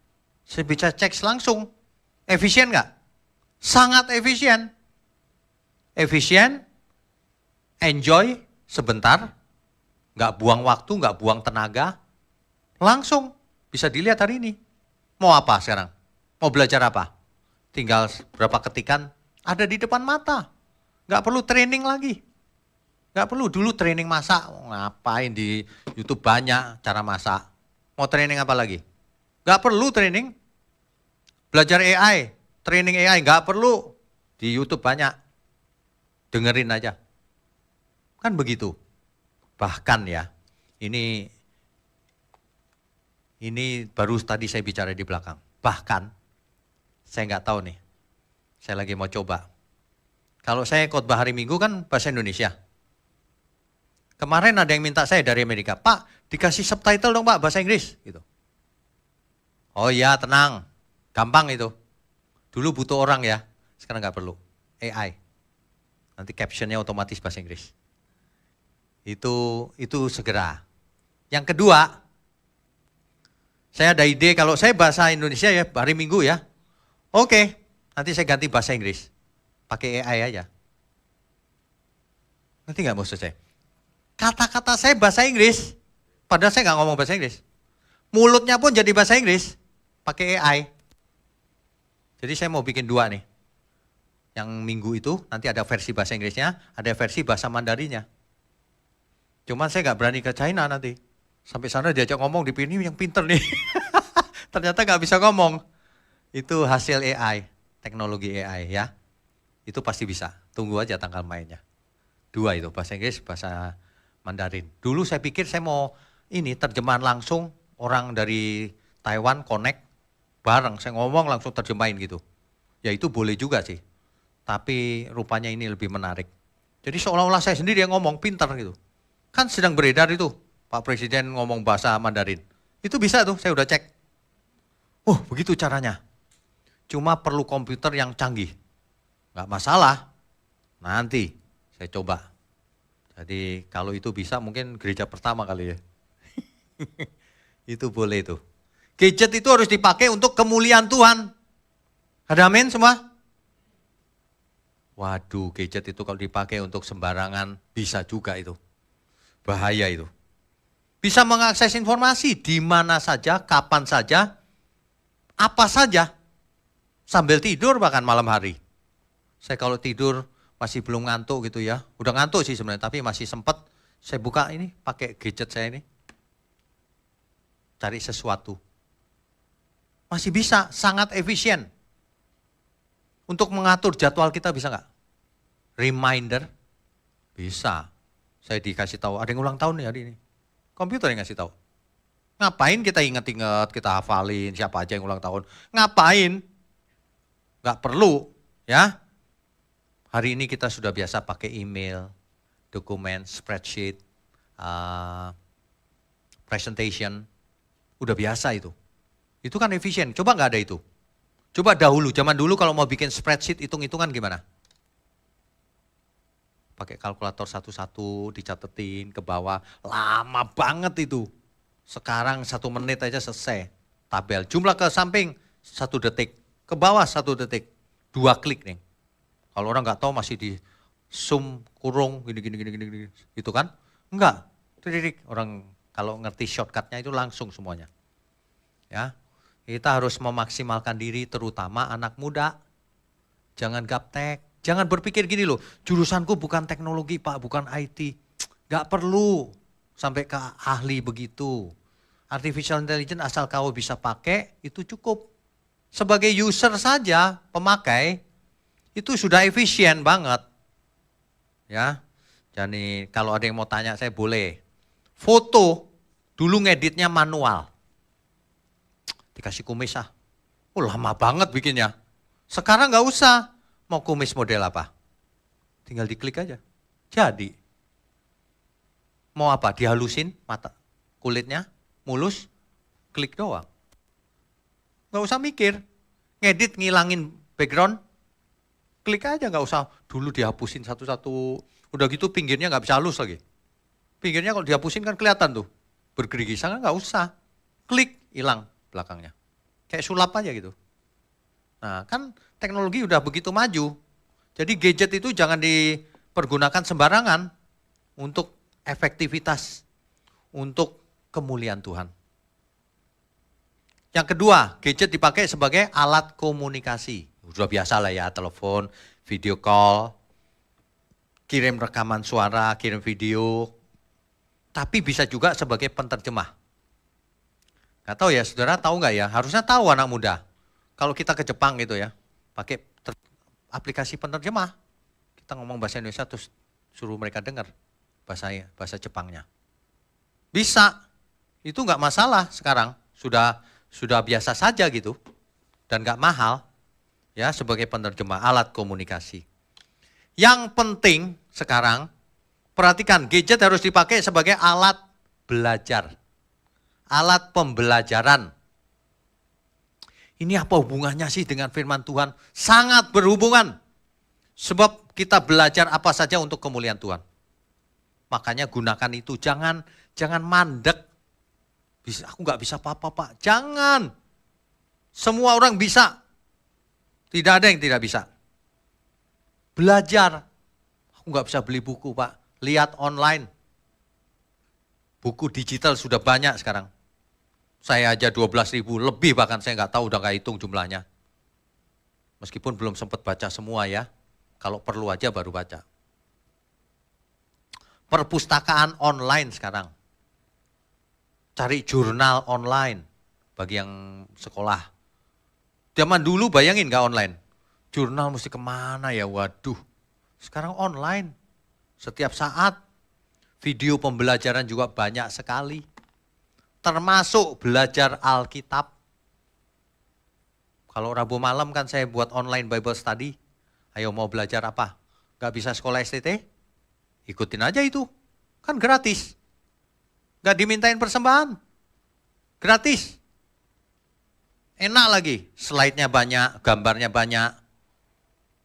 Saya bisa cek langsung, efisien nggak? Sangat efisien. Efisien, enjoy sebentar, nggak buang waktu, nggak buang tenaga, langsung bisa dilihat hari ini. Mau apa sekarang? Mau belajar apa? Tinggal berapa ketikan ada di depan mata. Nggak perlu training lagi. Nggak perlu, dulu training masak. Ngapain di YouTube banyak cara masak. Mau training apa lagi? Nggak perlu training. Belajar AI, training AI nggak perlu. Di YouTube banyak. Dengerin aja. Kan begitu. Bahkan ya, ini baru tadi saya bicara di belakang. Bahkan, saya nggak tahu nih, saya lagi mau coba. Kalau saya khotbah hari Minggu kan bahasa Indonesia. Kemarin ada yang minta saya dari Amerika, Pak dikasih subtitle dong Pak bahasa Inggris. Gitu. Oh iya tenang, gampang itu. Dulu butuh orang ya, sekarang nggak perlu. AI. Nanti captionnya otomatis bahasa Inggris. Itu segera. Yang kedua, saya ada ide kalau saya bahasa Indonesia ya hari Minggu ya. Oke, nanti saya ganti bahasa Inggris. Pakai AI aja. Nanti nggak maksud saya? Kata-kata saya bahasa Inggris, padahal saya nggak ngomong bahasa Inggris. Mulutnya pun jadi bahasa Inggris, pakai AI. Jadi saya mau bikin 2 nih. Yang Minggu itu nanti ada versi bahasa Inggrisnya, ada versi bahasa Mandarinnya. Cuman saya nggak berani ke China nanti. Sampai sana diajak ngomong, dipilih yang pinter nih. Ternyata nggak bisa ngomong. Itu hasil AI, teknologi AI ya. Itu pasti bisa, tunggu aja tanggal mainnya. 2 itu, bahasa Inggris, bahasa Mandarin. Dulu saya pikir saya mau ini terjemahan langsung, orang dari Taiwan connect, bareng saya ngomong langsung terjemahin gitu. Ya itu boleh juga sih, tapi rupanya ini lebih menarik. Jadi seolah-olah saya sendiri yang ngomong, pintar gitu. Kan sedang beredar itu, Pak Presiden ngomong bahasa Mandarin. Itu bisa tuh, saya udah cek. Oh begitu caranya. Cuma perlu komputer yang canggih. Nggak masalah, nanti saya coba. Jadi kalau itu bisa mungkin gereja pertama kali ya. Itu boleh itu. Gadget itu harus dipakai untuk kemuliaan Tuhan. Ada amin semua? Waduh, gadget itu kalau dipakai untuk sembarangan bisa juga itu. Bahaya itu. Bisa mengakses informasi di mana saja, kapan saja, apa saja. Sambil tidur bahkan malam hari. Saya kalau tidur masih belum ngantuk gitu ya. Udah ngantuk sih sebenarnya, tapi masih sempat saya buka ini, pakai gadget saya ini. Cari sesuatu. Masih bisa, sangat efisien. Untuk mengatur jadwal kita bisa nggak? Reminder, bisa. Saya dikasih tahu, ada yang ulang tahun nih hari ini. Komputer yang ngasih tahu. Ngapain kita inget-inget, kita hafalin siapa aja yang ulang tahun. Ngapain? Nggak perlu, ya. Hari ini kita sudah biasa pakai email, dokumen, spreadsheet, presentation. Udah biasa itu. Itu kan efisien, coba nggak ada itu. Coba dahulu, zaman dulu kalau mau bikin spreadsheet, hitung-hitungan gimana? Pakai kalkulator satu-satu, dicatetin ke bawah, lama banget itu. Sekarang 1 menit aja selesai. Tabel, jumlah ke samping 1 detik, ke bawah 1 detik, 2 klik nih. Kalau orang nggak tahu masih di zoom, kurung, gini, gitu kan? Enggak, titik. Orang kalau ngerti shortcutnya itu langsung semuanya. Ya, kita harus memaksimalkan diri, terutama anak muda. Jangan gaptek, jangan berpikir gini loh, jurusanku bukan teknologi Pak, bukan IT. Nggak perlu sampai ke ahli begitu. Artificial intelligence asal kau bisa pakai, itu cukup. Sebagai user saja, pemakai, itu sudah efisien banget. Ya, jadi kalau ada yang mau tanya saya boleh. Foto, dulu ngeditnya manual. Dikasih kumis ah. Oh lama banget bikinnya. Sekarang nggak usah. Mau kumis model apa? Tinggal diklik aja. Jadi. Mau apa? Dihalusin mata, kulitnya, mulus, klik doang. Nggak usah mikir. Ngedit, ngilangin background, klik aja, nggak usah dulu dihapusin satu-satu. Udah gitu pinggirnya nggak bisa halus lagi. Pinggirnya kalau dihapusin kan kelihatan tuh. Bergerigi, kan nggak usah. Klik, hilang belakangnya. Kayak sulap aja gitu. Nah kan teknologi udah begitu maju. Jadi gadget itu jangan dipergunakan sembarangan untuk efektivitas, untuk kemuliaan Tuhan. Yang kedua, gadget dipakai sebagai alat komunikasi. Sudah biasa lah ya, telepon, video call, kirim rekaman suara, kirim video. Tapi bisa juga sebagai penterjemah. Gak tahu ya, saudara tahu nggak ya? Harusnya tahu anak muda. Kalau kita ke Jepang gitu ya, pakai aplikasi penerjemah. Kita ngomong bahasa Indonesia terus suruh mereka dengar bahasa Jepangnya. Bisa, itu nggak masalah sekarang. Sudah biasa saja gitu. Dan nggak mahal ya sebagai penerjemah, alat komunikasi. Yang penting sekarang, perhatikan, gadget harus dipakai sebagai alat belajar. Alat pembelajaran. Ini apa hubungannya sih dengan firman Tuhan? Sangat berhubungan. Sebab kita belajar apa saja untuk kemuliaan Tuhan. Makanya gunakan itu, jangan mandek. Aku nggak bisa apa-apa Pak, jangan. Semua orang bisa. Tidak ada yang tidak bisa. Belajar. Aku nggak bisa beli buku Pak, lihat online. Buku digital sudah banyak sekarang. Saya aja 12.000 lebih bahkan saya nggak tahu, udah nggak hitung jumlahnya. Meskipun belum sempat baca semua ya. Kalau perlu aja baru baca. Perpustakaan online sekarang. Cari jurnal online bagi yang sekolah. Zaman dulu bayangin nggak online. Jurnal mesti kemana ya, waduh. Sekarang online. Setiap saat. Video pembelajaran juga banyak sekali. Termasuk belajar Alkitab. Kalau Rabu malam kan saya buat online Bible study. Ayo mau belajar apa? Gak bisa sekolah STT? Ikutin aja itu. Kan gratis. Gak dimintain persembahan. Gratis. Enak lagi. Slide-nya banyak, gambarnya banyak.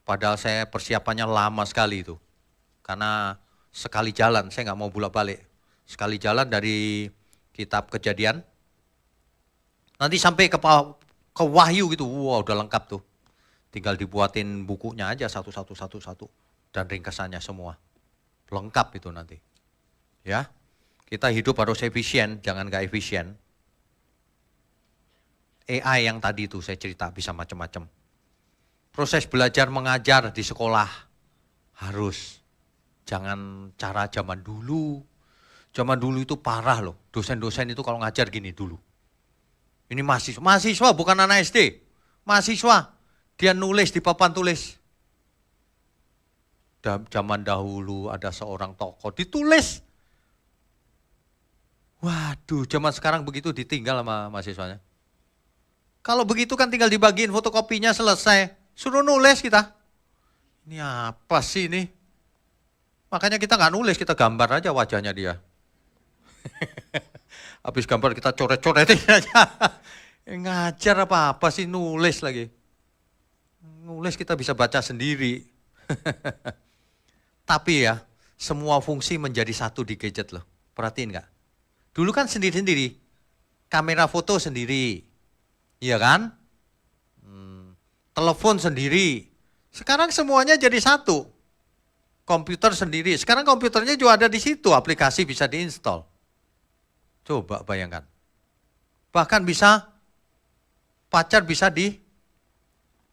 Padahal saya persiapannya lama sekali itu. Karena sekali jalan, saya gak mau bolak-balik. Sekali jalan dari kitab Kejadian. Nanti sampai ke Wahyu gitu. Wow, udah lengkap tuh. Tinggal dibuatin bukunya aja satu. Dan ringkasannya semua. Lengkap itu nanti. Ya, kita hidup harus efisien, jangan gak efisien. AI yang tadi itu saya cerita bisa macam-macam. Proses belajar mengajar di sekolah harus. Jangan cara zaman dulu. Zaman dulu itu parah loh. Dosen-dosen itu kalau ngajar gini dulu. Ini mahasiswa bukan anak SD. Mahasiswa. Dia nulis di papan tulis. Zaman dahulu ada seorang tokoh ditulis. Waduh, zaman sekarang begitu ditinggal sama mahasiswanya. Kalau begitu kan tinggal dibagiin fotokopinya selesai. Suruh nulis kita. Ini apa sih ini? Makanya kita nggak nulis, kita gambar aja wajahnya dia. Habis gambar kita coret-coretin aja. Ngajar apa sih, nulis lagi. Nulis kita bisa baca sendiri. Tapi ya, semua fungsi menjadi satu di gadget loh. Perhatiin nggak? Dulu kan sendiri-sendiri. Kamera foto sendiri. Iya kan? Telepon sendiri. Sekarang semuanya jadi satu. Komputer sendiri. Sekarang komputernya juga ada di situ. Aplikasi bisa diinstal. Coba bayangkan. Bahkan bisa, pacar bisa di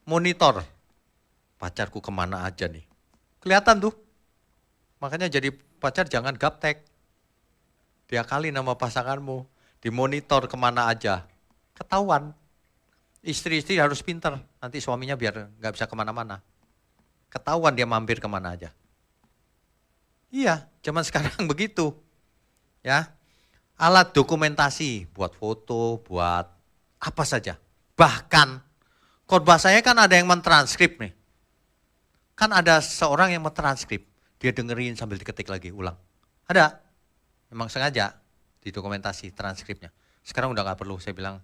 monitor. Pacarku kemana aja nih. Kelihatan tuh. Makanya jadi pacar jangan gaptek. Diakali nama pasanganmu. Dimonitor kemana aja. Ketahuan. Istri-istri harus pintar. Nanti suaminya biar gak bisa kemana-mana. Ketahuan dia mampir kemana aja. Iya, zaman sekarang begitu. Ya, alat dokumentasi. Buat foto, buat apa saja. Bahkan, khotbah saya kan ada yang mentranskrip nih. Kan ada seorang yang mentranskrip. Dia dengerin sambil diketik lagi, ulang. Ada. Memang sengaja didokumentasi transkripnya. Sekarang udah gak perlu, saya bilang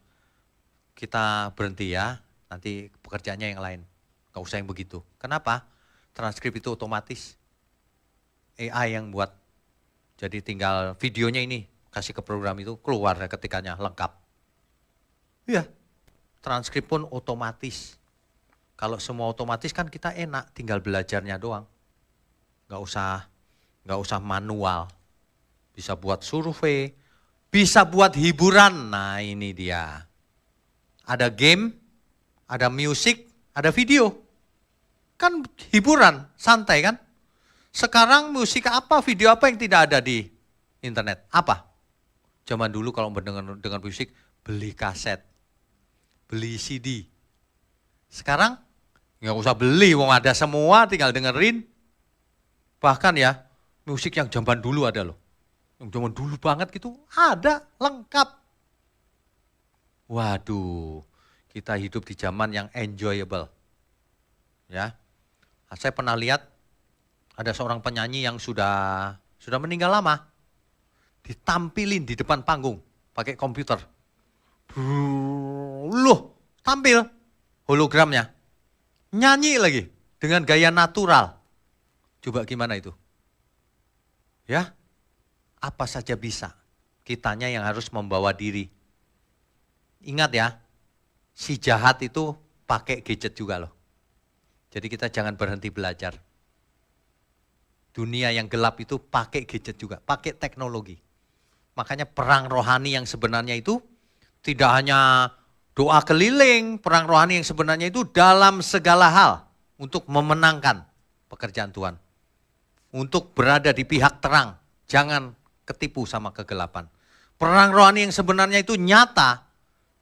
kita berhenti ya, nanti pekerjaannya yang lain. Gak usah yang begitu. Kenapa? Transkrip itu otomatis. AI yang buat. Jadi tinggal videonya ini, kasih ke program itu, keluar ketikannya lengkap. Iya, transkrip pun otomatis. Kalau semua otomatis kan kita enak, tinggal belajarnya doang. Gak usah manual. Bisa buat survei, bisa buat hiburan. Nah ini dia. Ada game, ada musik, ada video. Kan hiburan, santai kan? Sekarang musik apa, video apa yang tidak ada di internet? Apa? Zaman dulu kalau dengan musik, beli kaset, beli CD. Sekarang nggak usah beli, wong ada semua, tinggal dengerin. Bahkan ya, musik yang zaman dulu ada loh. Yang zaman dulu banget gitu, ada, lengkap. Waduh, kita hidup di zaman yang enjoyable. Ya, saya pernah lihat ada seorang penyanyi yang sudah meninggal lama, ditampilin di depan panggung pakai komputer. Loh, tampil hologramnya, nyanyi lagi dengan gaya natural. Coba gimana itu? Ya, apa saja bisa. Kitanya yang harus membawa diri. Ingat ya, si jahat itu pakai gadget juga loh. Jadi kita jangan berhenti belajar. Dunia yang gelap itu pakai gadget juga, pakai teknologi. Makanya perang rohani yang sebenarnya itu tidak hanya doa keliling, perang rohani yang sebenarnya itu dalam segala hal untuk memenangkan pekerjaan Tuhan. Untuk berada di pihak terang, jangan ketipu sama kegelapan. Perang rohani yang sebenarnya itu nyata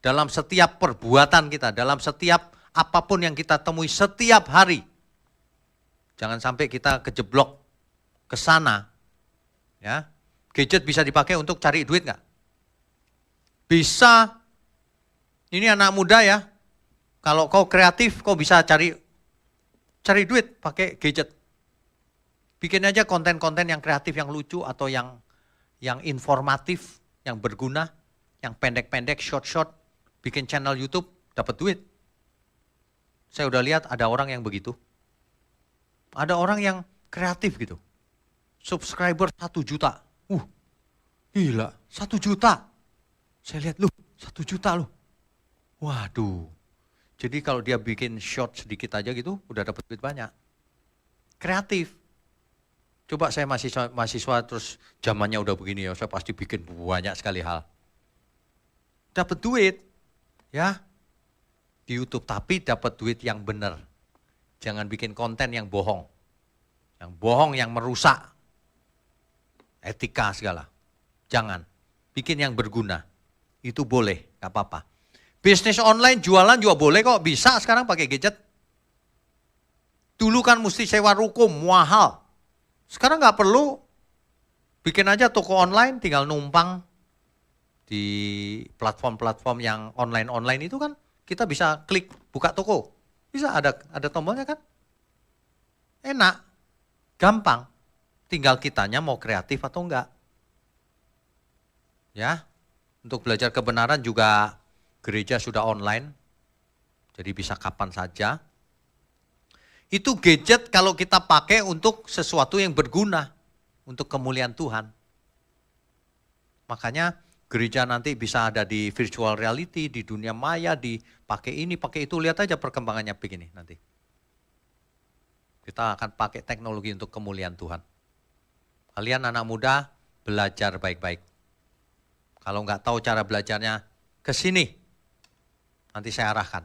dalam setiap perbuatan kita, dalam setiap apapun yang kita temui setiap hari. Jangan sampai kita kejeblok ke sana. Ya. Gadget bisa dipakai untuk cari duit nggak? Bisa. Ini anak muda ya. Kalau kau kreatif, kau bisa cari duit pakai gadget. Bikin aja konten-konten yang kreatif, yang lucu atau yang informatif, yang berguna, yang pendek-pendek, short-short, bikin channel YouTube, dapat duit. Saya udah lihat ada orang yang begitu. Ada orang yang kreatif gitu. Subscriber 1 juta. Gila, 1 juta. Saya lihat, 1 juta loh. Waduh. Jadi kalau dia bikin short sedikit aja gitu, udah dapat duit banyak. Kreatif. Coba saya mahasiswa terus zamannya udah begini ya, saya pasti bikin banyak sekali hal. Dapat duit, ya di YouTube, tapi dapat duit yang benar. Jangan bikin konten yang bohong. Yang bohong, yang merusak etika segala. Jangan. Bikin yang berguna. Itu boleh, gak apa-apa. Bisnis online, jualan juga boleh kok, bisa sekarang pakai gadget. Dulu kan mesti sewa ruko, mahal. Sekarang nggak perlu, bikin aja toko online, tinggal numpang di platform-platform yang online itu kan kita bisa klik buka toko, bisa ada tombolnya kan, enak, gampang, tinggal kitanya mau kreatif atau enggak. Ya, untuk belajar kebenaran juga gereja sudah online, jadi bisa kapan saja. Itu gadget kalau kita pakai untuk sesuatu yang berguna, untuk kemuliaan Tuhan. Makanya gereja nanti bisa ada di virtual reality, di dunia maya, dipakai ini, pakai itu. Lihat aja perkembangannya begini nanti. Kita akan pakai teknologi untuk kemuliaan Tuhan. Kalian anak muda, belajar baik-baik. Kalau nggak tahu cara belajarnya, ke sini. Nanti saya arahkan.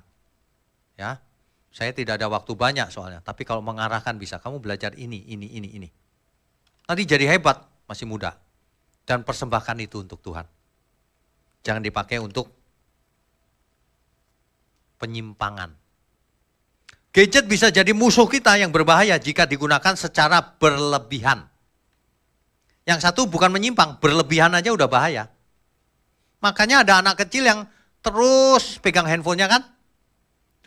Ya. Saya tidak ada waktu banyak soalnya, tapi kalau mengarahkan bisa. Kamu belajar ini. Nanti jadi hebat, masih muda. Dan persembahkan itu untuk Tuhan. Jangan dipakai untuk penyimpangan. Gadget bisa jadi musuh kita yang berbahaya jika digunakan secara berlebihan. Yang satu bukan menyimpang, berlebihan aja udah bahaya. Makanya ada anak kecil yang terus pegang handphonenya kan.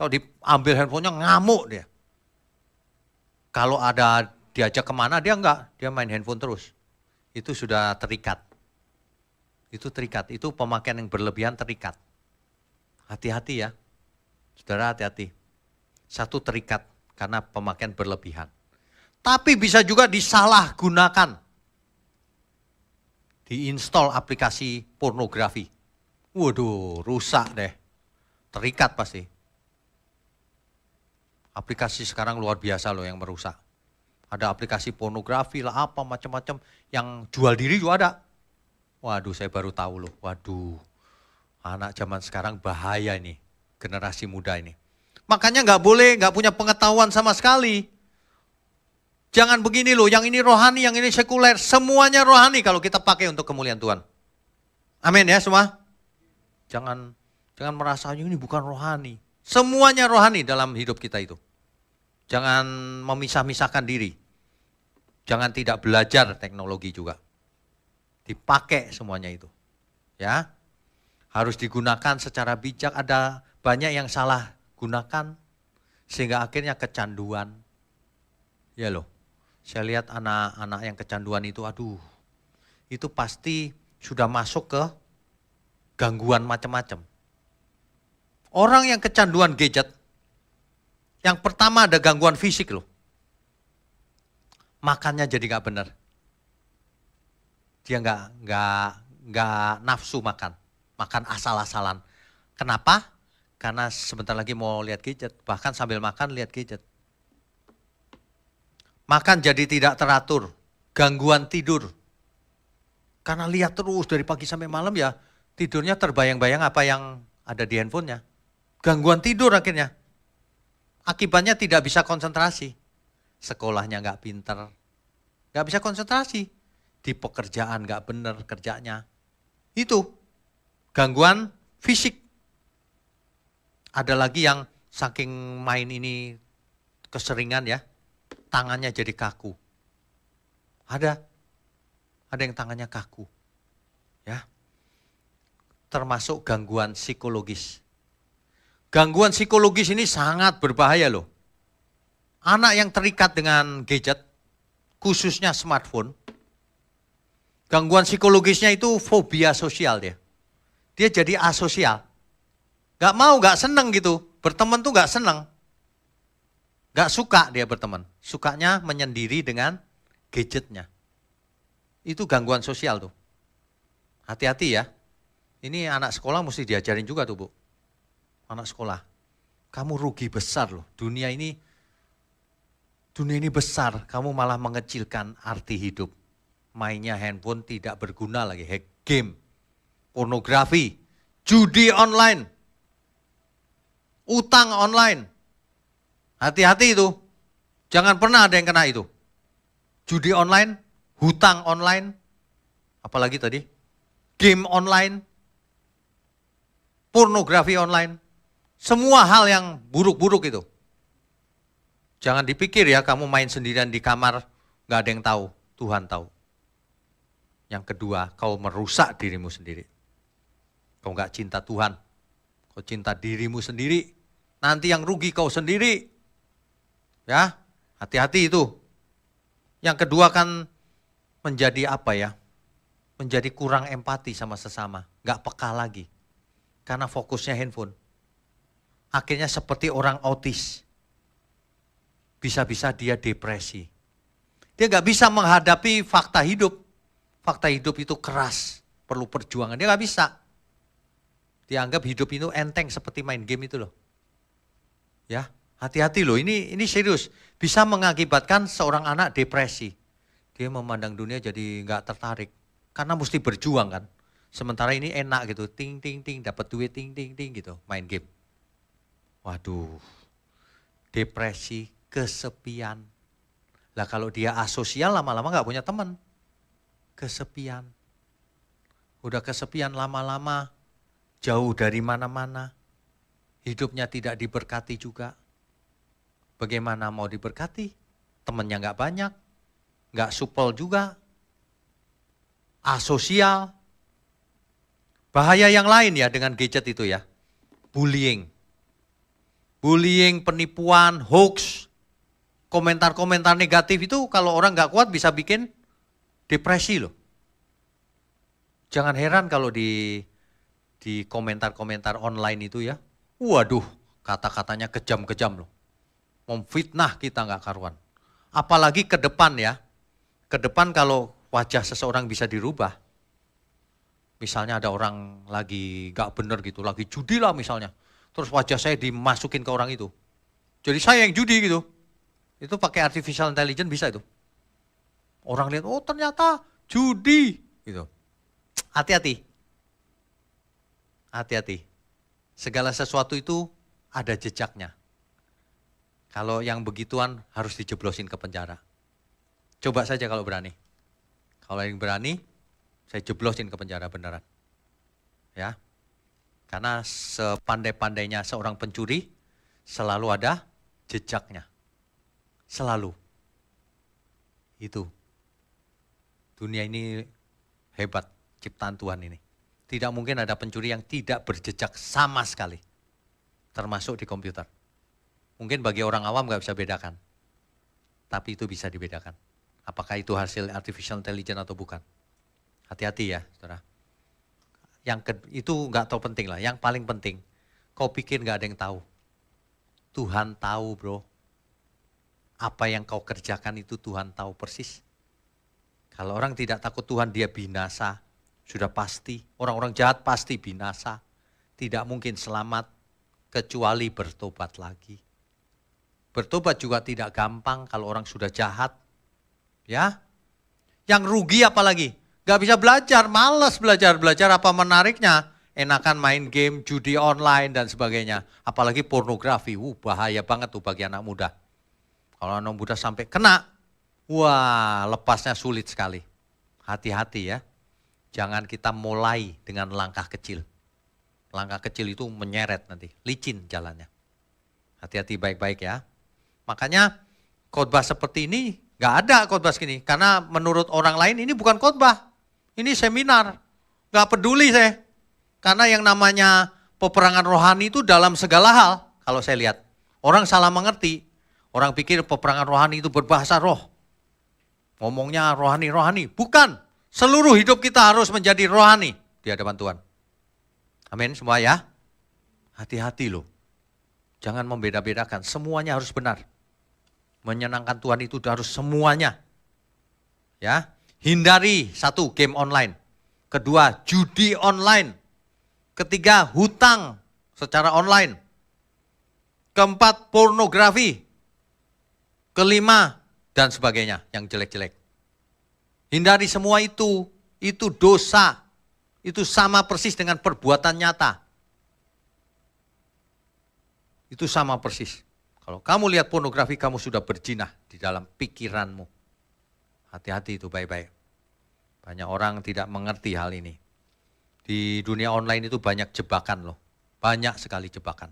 Kalau diambil handphonenya ngamuk dia. Kalau ada diajak kemana dia enggak, dia main handphone terus. Itu sudah terikat. Itu terikat, itu pemakaian yang berlebihan terikat. Hati-hati ya, saudara hati-hati. Satu terikat karena pemakaian berlebihan. Tapi bisa juga disalahgunakan. Diinstal aplikasi pornografi. Waduh, rusak deh. Terikat pasti. Aplikasi sekarang luar biasa loh yang merusak. Ada aplikasi pornografi lah apa macam-macam yang jual diri juga ada. Waduh, saya baru tahu loh. Waduh, anak zaman sekarang bahaya ini, generasi muda ini. Makanya nggak boleh, nggak punya pengetahuan sama sekali. Jangan begini loh, yang ini rohani, yang ini sekuler, semuanya rohani kalau kita pakai untuk kemuliaan Tuhan. Amin ya semua. Jangan merasa ini bukan rohani. Semuanya rohani dalam hidup kita itu. Jangan memisah-misahkan diri. Jangan tidak belajar teknologi juga. Dipakai semuanya itu. Ya. Harus digunakan secara bijak. Ada banyak yang salah gunakan sehingga akhirnya kecanduan. Ya loh. Saya lihat anak-anak yang kecanduan itu, aduh. Itu pasti sudah masuk ke gangguan macam-macam. Orang yang kecanduan gadget, yang pertama ada gangguan fisik loh. Makannya jadi nggak benar. Dia nggak nafsu makan asal-asalan. Kenapa? Karena sebentar lagi mau lihat gadget, bahkan sambil makan lihat gadget. Makan jadi tidak teratur, gangguan tidur. Karena lihat terus dari pagi sampai malam ya, tidurnya terbayang-bayang apa yang ada di handphonenya. Gangguan tidur akhirnya. Akibatnya tidak bisa konsentrasi. Sekolahnya nggak pinter, nggak bisa konsentrasi. Di pekerjaan nggak bener kerjanya. Itu gangguan fisik. Ada lagi yang saking main ini keseringan ya, tangannya jadi kaku. Ada yang tangannya kaku. Ya. Termasuk gangguan psikologis. Gangguan psikologis ini sangat berbahaya loh. Anak yang terikat dengan gadget, khususnya smartphone, gangguan psikologisnya itu fobia sosial dia. Dia jadi asosial. Gak mau, gak seneng gitu. Berteman tuh gak seneng. Gak suka dia berteman. Sukanya menyendiri dengan gadgetnya. Itu gangguan sosial tuh. Hati-hati ya. Ini anak sekolah mesti diajarin juga tuh Bu. Anak sekolah. Kamu rugi besar loh. Dunia ini besar. Kamu malah mengecilkan arti hidup. Mainnya handphone tidak berguna lagi. Hack game. Pornografi. Judi online. Utang online. Hati-hati itu. Jangan pernah ada yang kena itu. Judi online, hutang online, apalagi tadi, game online, pornografi online. Semua hal yang buruk-buruk itu. Jangan dipikir ya kamu main sendirian di kamar, gak ada yang tahu. Tuhan tahu. Yang kedua, kau merusak dirimu sendiri. Kau gak cinta Tuhan. Kau cinta dirimu sendiri. Nanti yang rugi kau sendiri. Ya, hati-hati itu. Yang kedua kan menjadi apa ya? Menjadi kurang empati sama sesama. Gak peka lagi. Karena fokusnya handphone. Akhirnya seperti orang autis. Bisa-bisa dia depresi. Dia gak bisa menghadapi fakta hidup. Fakta hidup itu keras. Perlu perjuangan. Dia gak bisa. Dianggap hidup itu enteng seperti main game itu loh. Ya, hati-hati loh, ini serius. Bisa mengakibatkan seorang anak depresi. Dia memandang dunia jadi nggak tertarik. Karena mesti berjuang kan. Sementara ini enak gitu, ting ting ting, dapat duit ting ting ting gitu, main game. Waduh, depresi, kesepian. Lah kalau dia asosial lama-lama nggak punya teman. Kesepian. Udah kesepian lama-lama, jauh dari mana-mana. Hidupnya tidak diberkati juga. Bagaimana mau diberkati? Temannya nggak banyak, nggak supel juga, asosial. Bahaya yang lain ya dengan gadget itu ya, bullying. Bullying, penipuan, hoax, komentar-komentar negatif itu kalau orang nggak kuat bisa bikin depresi loh. Jangan heran kalau di komentar-komentar online itu ya, waduh, kata-katanya kejam-kejam loh. Memfitnah kita nggak karuan. Apalagi ke depan ya. Ke depan kalau wajah seseorang bisa dirubah. Misalnya ada orang lagi nggak bener gitu, lagi judi lah misalnya. Terus wajah saya dimasukin ke orang itu. Jadi saya yang judi gitu. Itu pakai artificial intelligence bisa itu. Orang lihat, oh ternyata judi gitu. Hati-hati. Hati-hati. Segala sesuatu itu ada jejaknya. Kalau yang begituan harus dijeblosin ke penjara. Coba saja kalau berani. Kalau yang berani, saya jeblosin ke penjara beneran. Ya. Karena sepandai-pandainya seorang pencuri, selalu ada jejaknya. Selalu. Itu. Dunia ini hebat, ciptaan Tuhan ini. Tidak mungkin ada pencuri yang tidak berjejak sama sekali. Termasuk di komputer. Mungkin bagi orang awam nggak bisa bedakan. Tapi itu bisa dibedakan. Apakah itu hasil artificial intelligence atau bukan. Hati-hati ya saudara. Itu nggak tahu penting lah. Yang paling penting, Kau pikir gak ada yang tahu? Tuhan tahu bro. Apa yang kau kerjakan itu Tuhan tahu persis. Kalau orang tidak takut Tuhan dia binasa. Sudah pasti. Orang-orang jahat pasti binasa. Tidak mungkin selamat kecuali bertobat lagi. Bertobat juga tidak gampang kalau orang sudah jahat. Ya. Yang rugi apalagi? Gak bisa belajar, malas belajar apa menariknya? Enakan main game, judi online dan sebagainya. Apalagi pornografi, bahaya banget tuh bagi anak muda. Kalau anak muda sampai kena, wah lepasnya sulit sekali. Hati-hati ya. Jangan kita mulai dengan langkah kecil. Langkah kecil itu menyeret nanti, licin jalannya. Hati-hati baik-baik ya. Makanya khotbah seperti ini gak ada khotbah segini. Karena menurut orang lain ini bukan khotbah. Ini seminar. Gak peduli saya. Karena yang namanya peperangan rohani itu dalam segala hal. Kalau saya lihat. Orang salah mengerti. Orang pikir peperangan rohani itu berbahasa roh. Ngomongnya rohani-rohani. Bukan. Seluruh hidup kita harus menjadi rohani di hadapan Tuhan. Amin semua ya. Hati-hati loh. Jangan membeda-bedakan. Semuanya harus benar. Menyenangkan Tuhan itu harus semuanya. Ya. Hindari satu, game online. Kedua, judi online. Ketiga, hutang secara online. Keempat, pornografi. Kelima, dan sebagainya yang jelek-jelek. Hindari semua itu dosa. Itu sama persis dengan perbuatan nyata. Itu sama persis. Kalau kamu lihat pornografi, kamu sudah berjinah di dalam pikiranmu. Hati-hati itu baik-baik. Banyak orang tidak mengerti hal ini. Di dunia online itu banyak jebakan loh. Banyak sekali jebakan.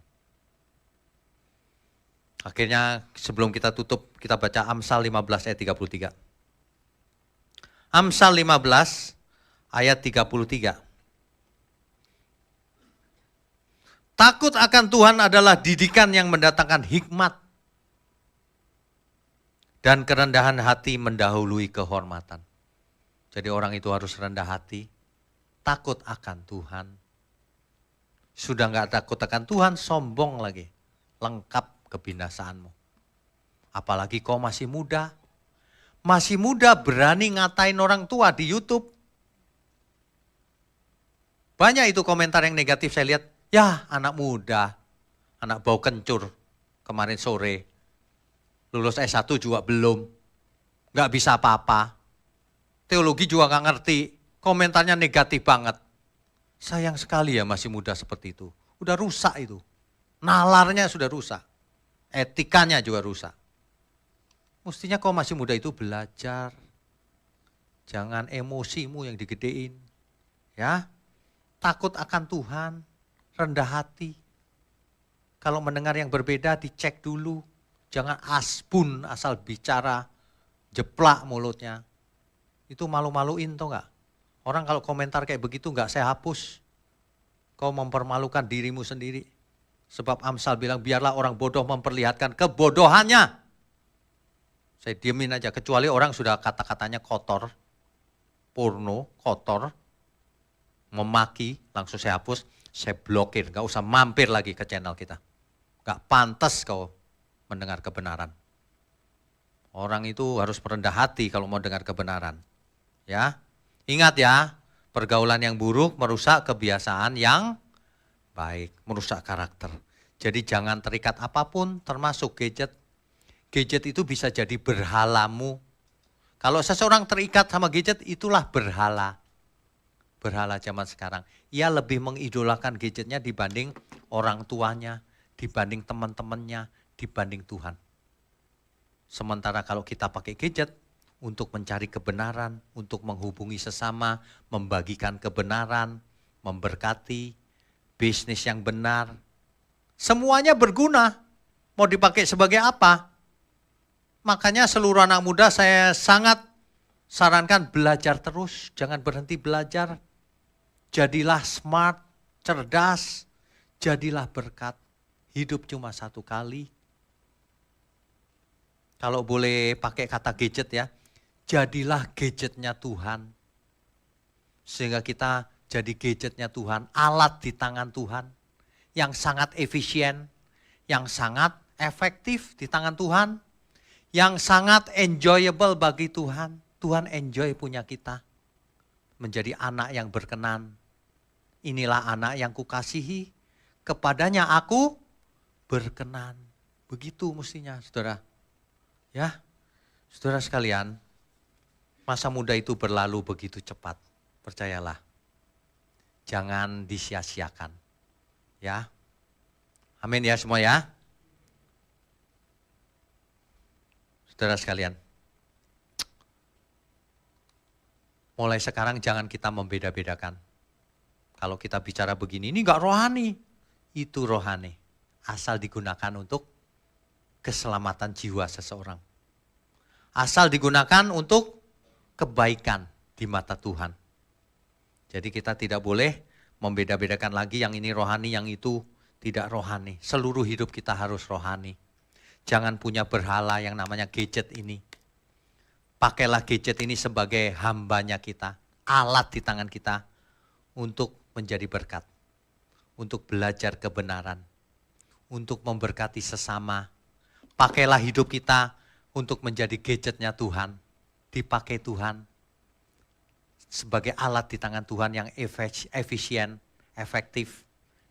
Akhirnya sebelum kita tutup, kita baca Amsal 15 ayat 33. Amsal 15 ayat 33. Takut akan Tuhan adalah didikan yang mendatangkan hikmat. Dan kerendahan hati mendahului kehormatan. Jadi orang itu harus rendah hati. Takut akan Tuhan. Sudah enggak takut akan Tuhan, sombong lagi. Lengkap kebinasaanmu. Apalagi kau masih muda. Masih muda berani ngatain orang tua di YouTube. Banyak itu komentar yang negatif saya lihat. Ya anak muda, anak bau kencur kemarin sore. Lulus S1 juga belum. Gak bisa apa-apa. Teologi juga gak ngerti. Komentarnya negatif banget. Sayang sekali ya masih muda seperti itu. Udah rusak itu. Nalarnya sudah rusak. Etikanya juga rusak. Mestinya kau masih muda itu belajar. Jangan emosimu yang digedein. Ya. Takut akan Tuhan. Rendah hati. Kalau mendengar yang berbeda dicek dulu. Jangan asbun asal bicara. Jeplak mulutnya. Itu malu-maluin tau gak? Orang kalau komentar kayak begitu gak saya hapus. Kau mempermalukan dirimu sendiri. Sebab Amsal bilang biarlah orang bodoh memperlihatkan kebodohannya. Saya diemin aja, kecuali orang sudah kata-katanya kotor, porno, kotor, memaki, langsung saya hapus, saya blokir, gak usah mampir lagi ke channel kita. Gak pantas kau mendengar kebenaran. Orang itu harus merendah hati kalau mau dengar kebenaran. Ya, ingat ya, pergaulan yang buruk merusak kebiasaan yang baik, merusak karakter. Jadi jangan terikat apapun, termasuk gadget. Gadget itu bisa jadi berhalamu. Kalau seseorang terikat sama gadget, itulah berhala. Berhala zaman sekarang. Ia lebih mengidolakan gadgetnya dibanding orang tuanya, dibanding teman-temannya, dibanding Tuhan. Sementara kalau kita pakai gadget untuk mencari kebenaran, untuk menghubungi sesama, membagikan kebenaran, memberkati, bisnis yang benar. Semuanya berguna. Mau dipakai sebagai apa? Makanya seluruh anak muda saya sangat sarankan belajar terus. Jangan berhenti belajar. Jadilah smart, cerdas. Jadilah berkat. Hidup cuma satu kali. Kalau boleh pakai kata gadget ya. Jadilah gadgetnya Tuhan. Sehingga kita jadi gadgetnya Tuhan. Alat di tangan Tuhan. yang sangat efisien, yang sangat efektif di tangan Tuhan, yang sangat enjoyable bagi Tuhan. Tuhan enjoy punya kita. Menjadi anak yang berkenan. Inilah anak yang kukasihi, kepadanya aku berkenan. Begitu mestinya, saudara. Ya, saudara sekalian, masa muda itu berlalu begitu cepat. Percayalah. Jangan disia-siakan. Ya. Amin ya semua ya. Saudara sekalian. Mulai sekarang jangan kita membeda-bedakan. Kalau kita bicara begini, ini enggak rohani. Itu rohani. Asal digunakan untuk keselamatan jiwa seseorang. Asal digunakan untuk kebaikan di mata Tuhan. Jadi kita tidak boleh membeda-bedakan lagi yang ini rohani, yang itu tidak rohani. Seluruh hidup kita harus rohani. Jangan punya berhala yang namanya gadget ini. Pakailah gadget ini sebagai hambanya kita, alat di tangan kita untuk menjadi berkat, untuk belajar kebenaran, untuk memberkati sesama. Pakailah hidup kita untuk menjadi gadgetnya Tuhan, dipakai Tuhan sebagai alat di tangan Tuhan yang efisien, efektif,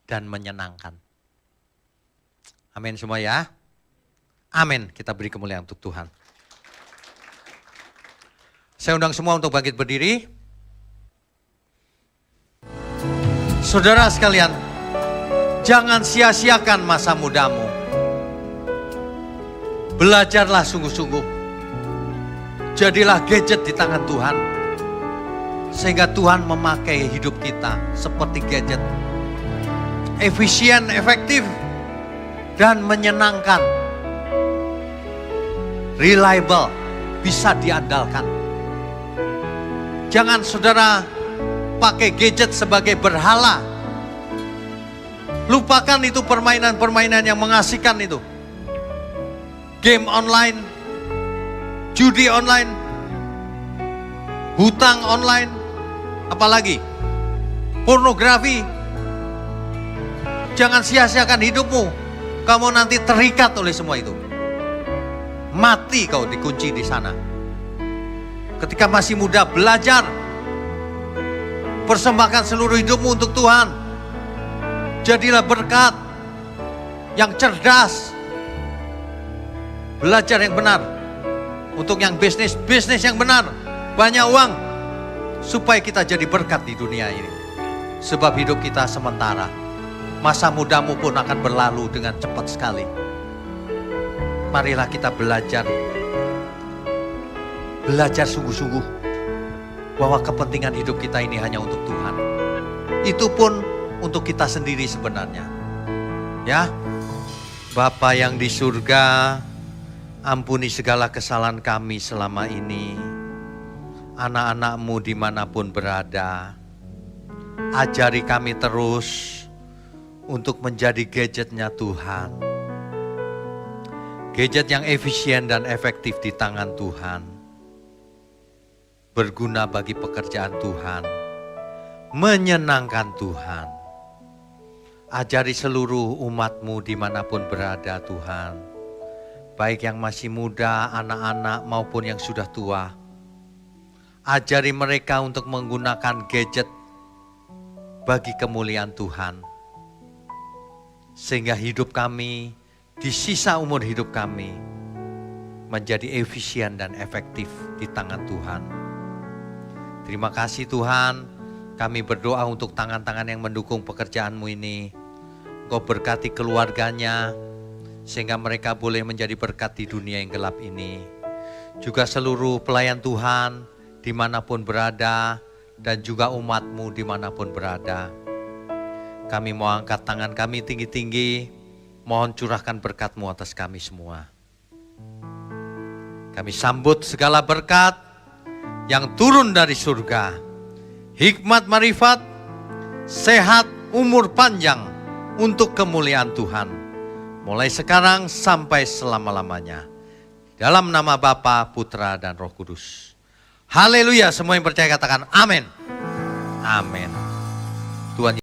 dan menyenangkan. Amin semua ya. Amin, kita beri kemuliaan untuk Tuhan. Saya undang semua untuk bangkit berdiri. Saudara sekalian, jangan sia-siakan masa mudamu. Belajarlah sungguh-sungguh. Jadilah gadget di tangan Tuhan. Sehingga Tuhan memakai hidup kita seperti gadget. Efisien, efektif, dan menyenangkan. Reliable, bisa diandalkan. Jangan saudara pakai gadget sebagai berhala. Lupakan itu permainan-permainan yang mengasihkan itu. Game online, judi online, hutang online, apalagi pornografi. Jangan sia-siakan hidupmu. Kamu nanti terikat oleh semua itu. Mati kau dikunci di sana. Ketika masih muda, belajar. Persembahkan seluruh hidupmu untuk Tuhan. Jadilah berkat yang cerdas. Belajar yang benar. Untuk yang bisnis yang benar. Banyak uang. Supaya kita jadi berkat di dunia ini. Sebab hidup kita sementara. Masa mudamu pun akan berlalu dengan cepat sekali. Marilah kita belajar. Belajar sungguh-sungguh. Bahwa kepentingan hidup kita ini hanya untuk Tuhan. Itu pun untuk kita sendiri sebenarnya. Ya. Bapa yang di surga, ampuni segala kesalahan kami selama ini. Anak-anak-Mu dimanapun berada. Ajari kami terus untuk menjadi gadgetnya Tuhan. Gadget yang efisien dan efektif di tangan Tuhan. Berguna bagi pekerjaan Tuhan. Menyenangkan Tuhan. Ajari seluruh umat-Mu dimanapun berada Tuhan. Baik yang masih muda, anak-anak maupun yang sudah tua. Ajari mereka untuk menggunakan gadget bagi kemuliaan Tuhan. Sehingga hidup kami, di sisa umur hidup kami, menjadi efisien dan efektif di tangan Tuhan. Terima kasih Tuhan, kami berdoa untuk tangan-tangan yang mendukung pekerjaan-Mu ini. Engkau berkati keluarganya, sehingga mereka boleh menjadi berkat di dunia yang gelap ini. Juga seluruh pelayan Tuhan, dimanapun berada, dan juga umat-Mu dimanapun berada. Kami mau angkat tangan kami tinggi-tinggi, mohon curahkan berkat-Mu atas kami semua. Kami sambut segala berkat yang turun dari surga. Hikmat, marifat, sehat, umur panjang untuk kemuliaan Tuhan. Mulai sekarang sampai selama-lamanya. Dalam nama Bapa, Putra, dan Roh Kudus. Haleluya, semua yang percaya katakan amin. Amin. Tuhan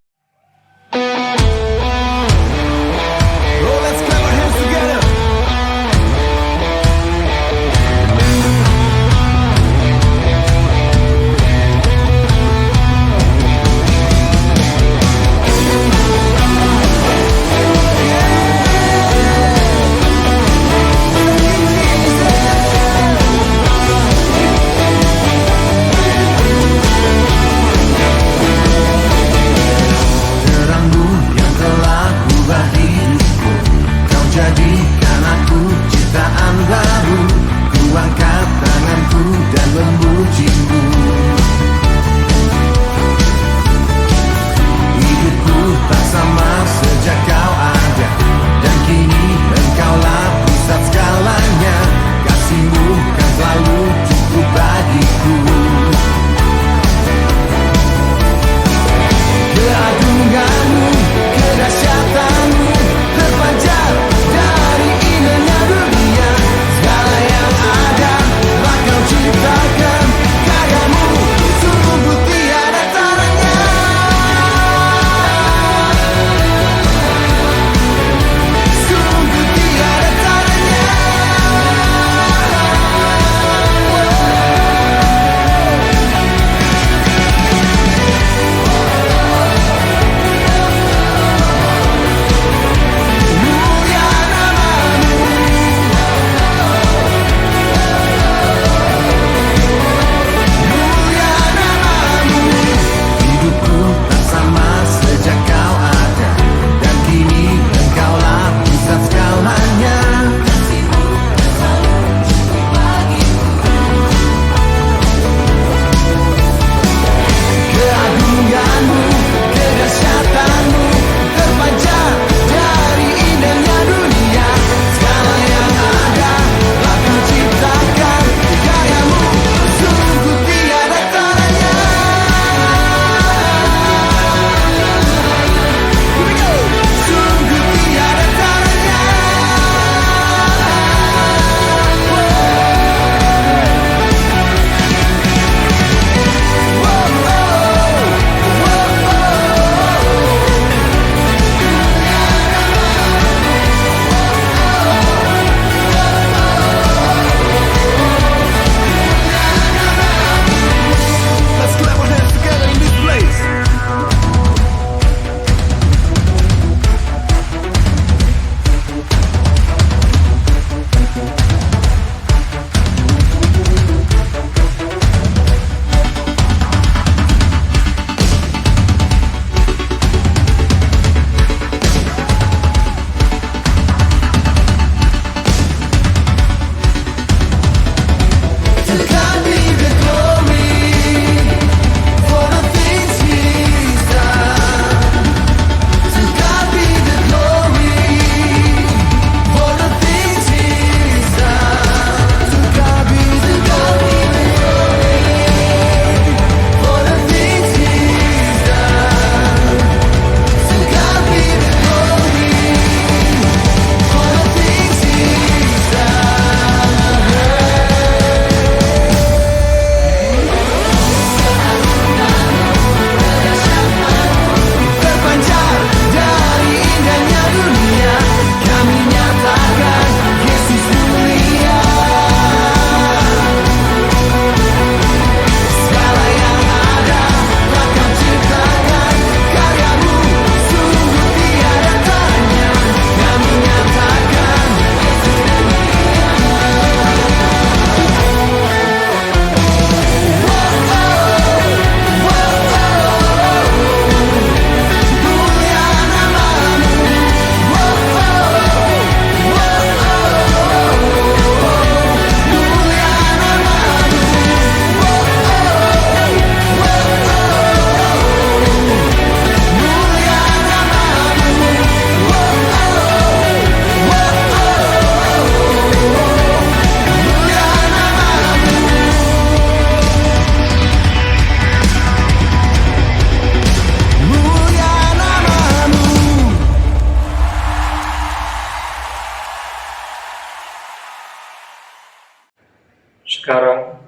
sekarang.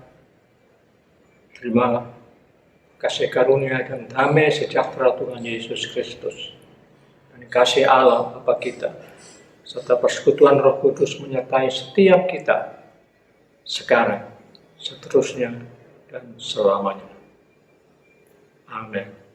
Terima kasih karunia dan damai sejahtera Tuhan Yesus Kristus, dan kasih Allah Bapa kita, serta persekutuan Roh Kudus menyertai setiap kita, sekarang, seterusnya, dan selamanya. Amin.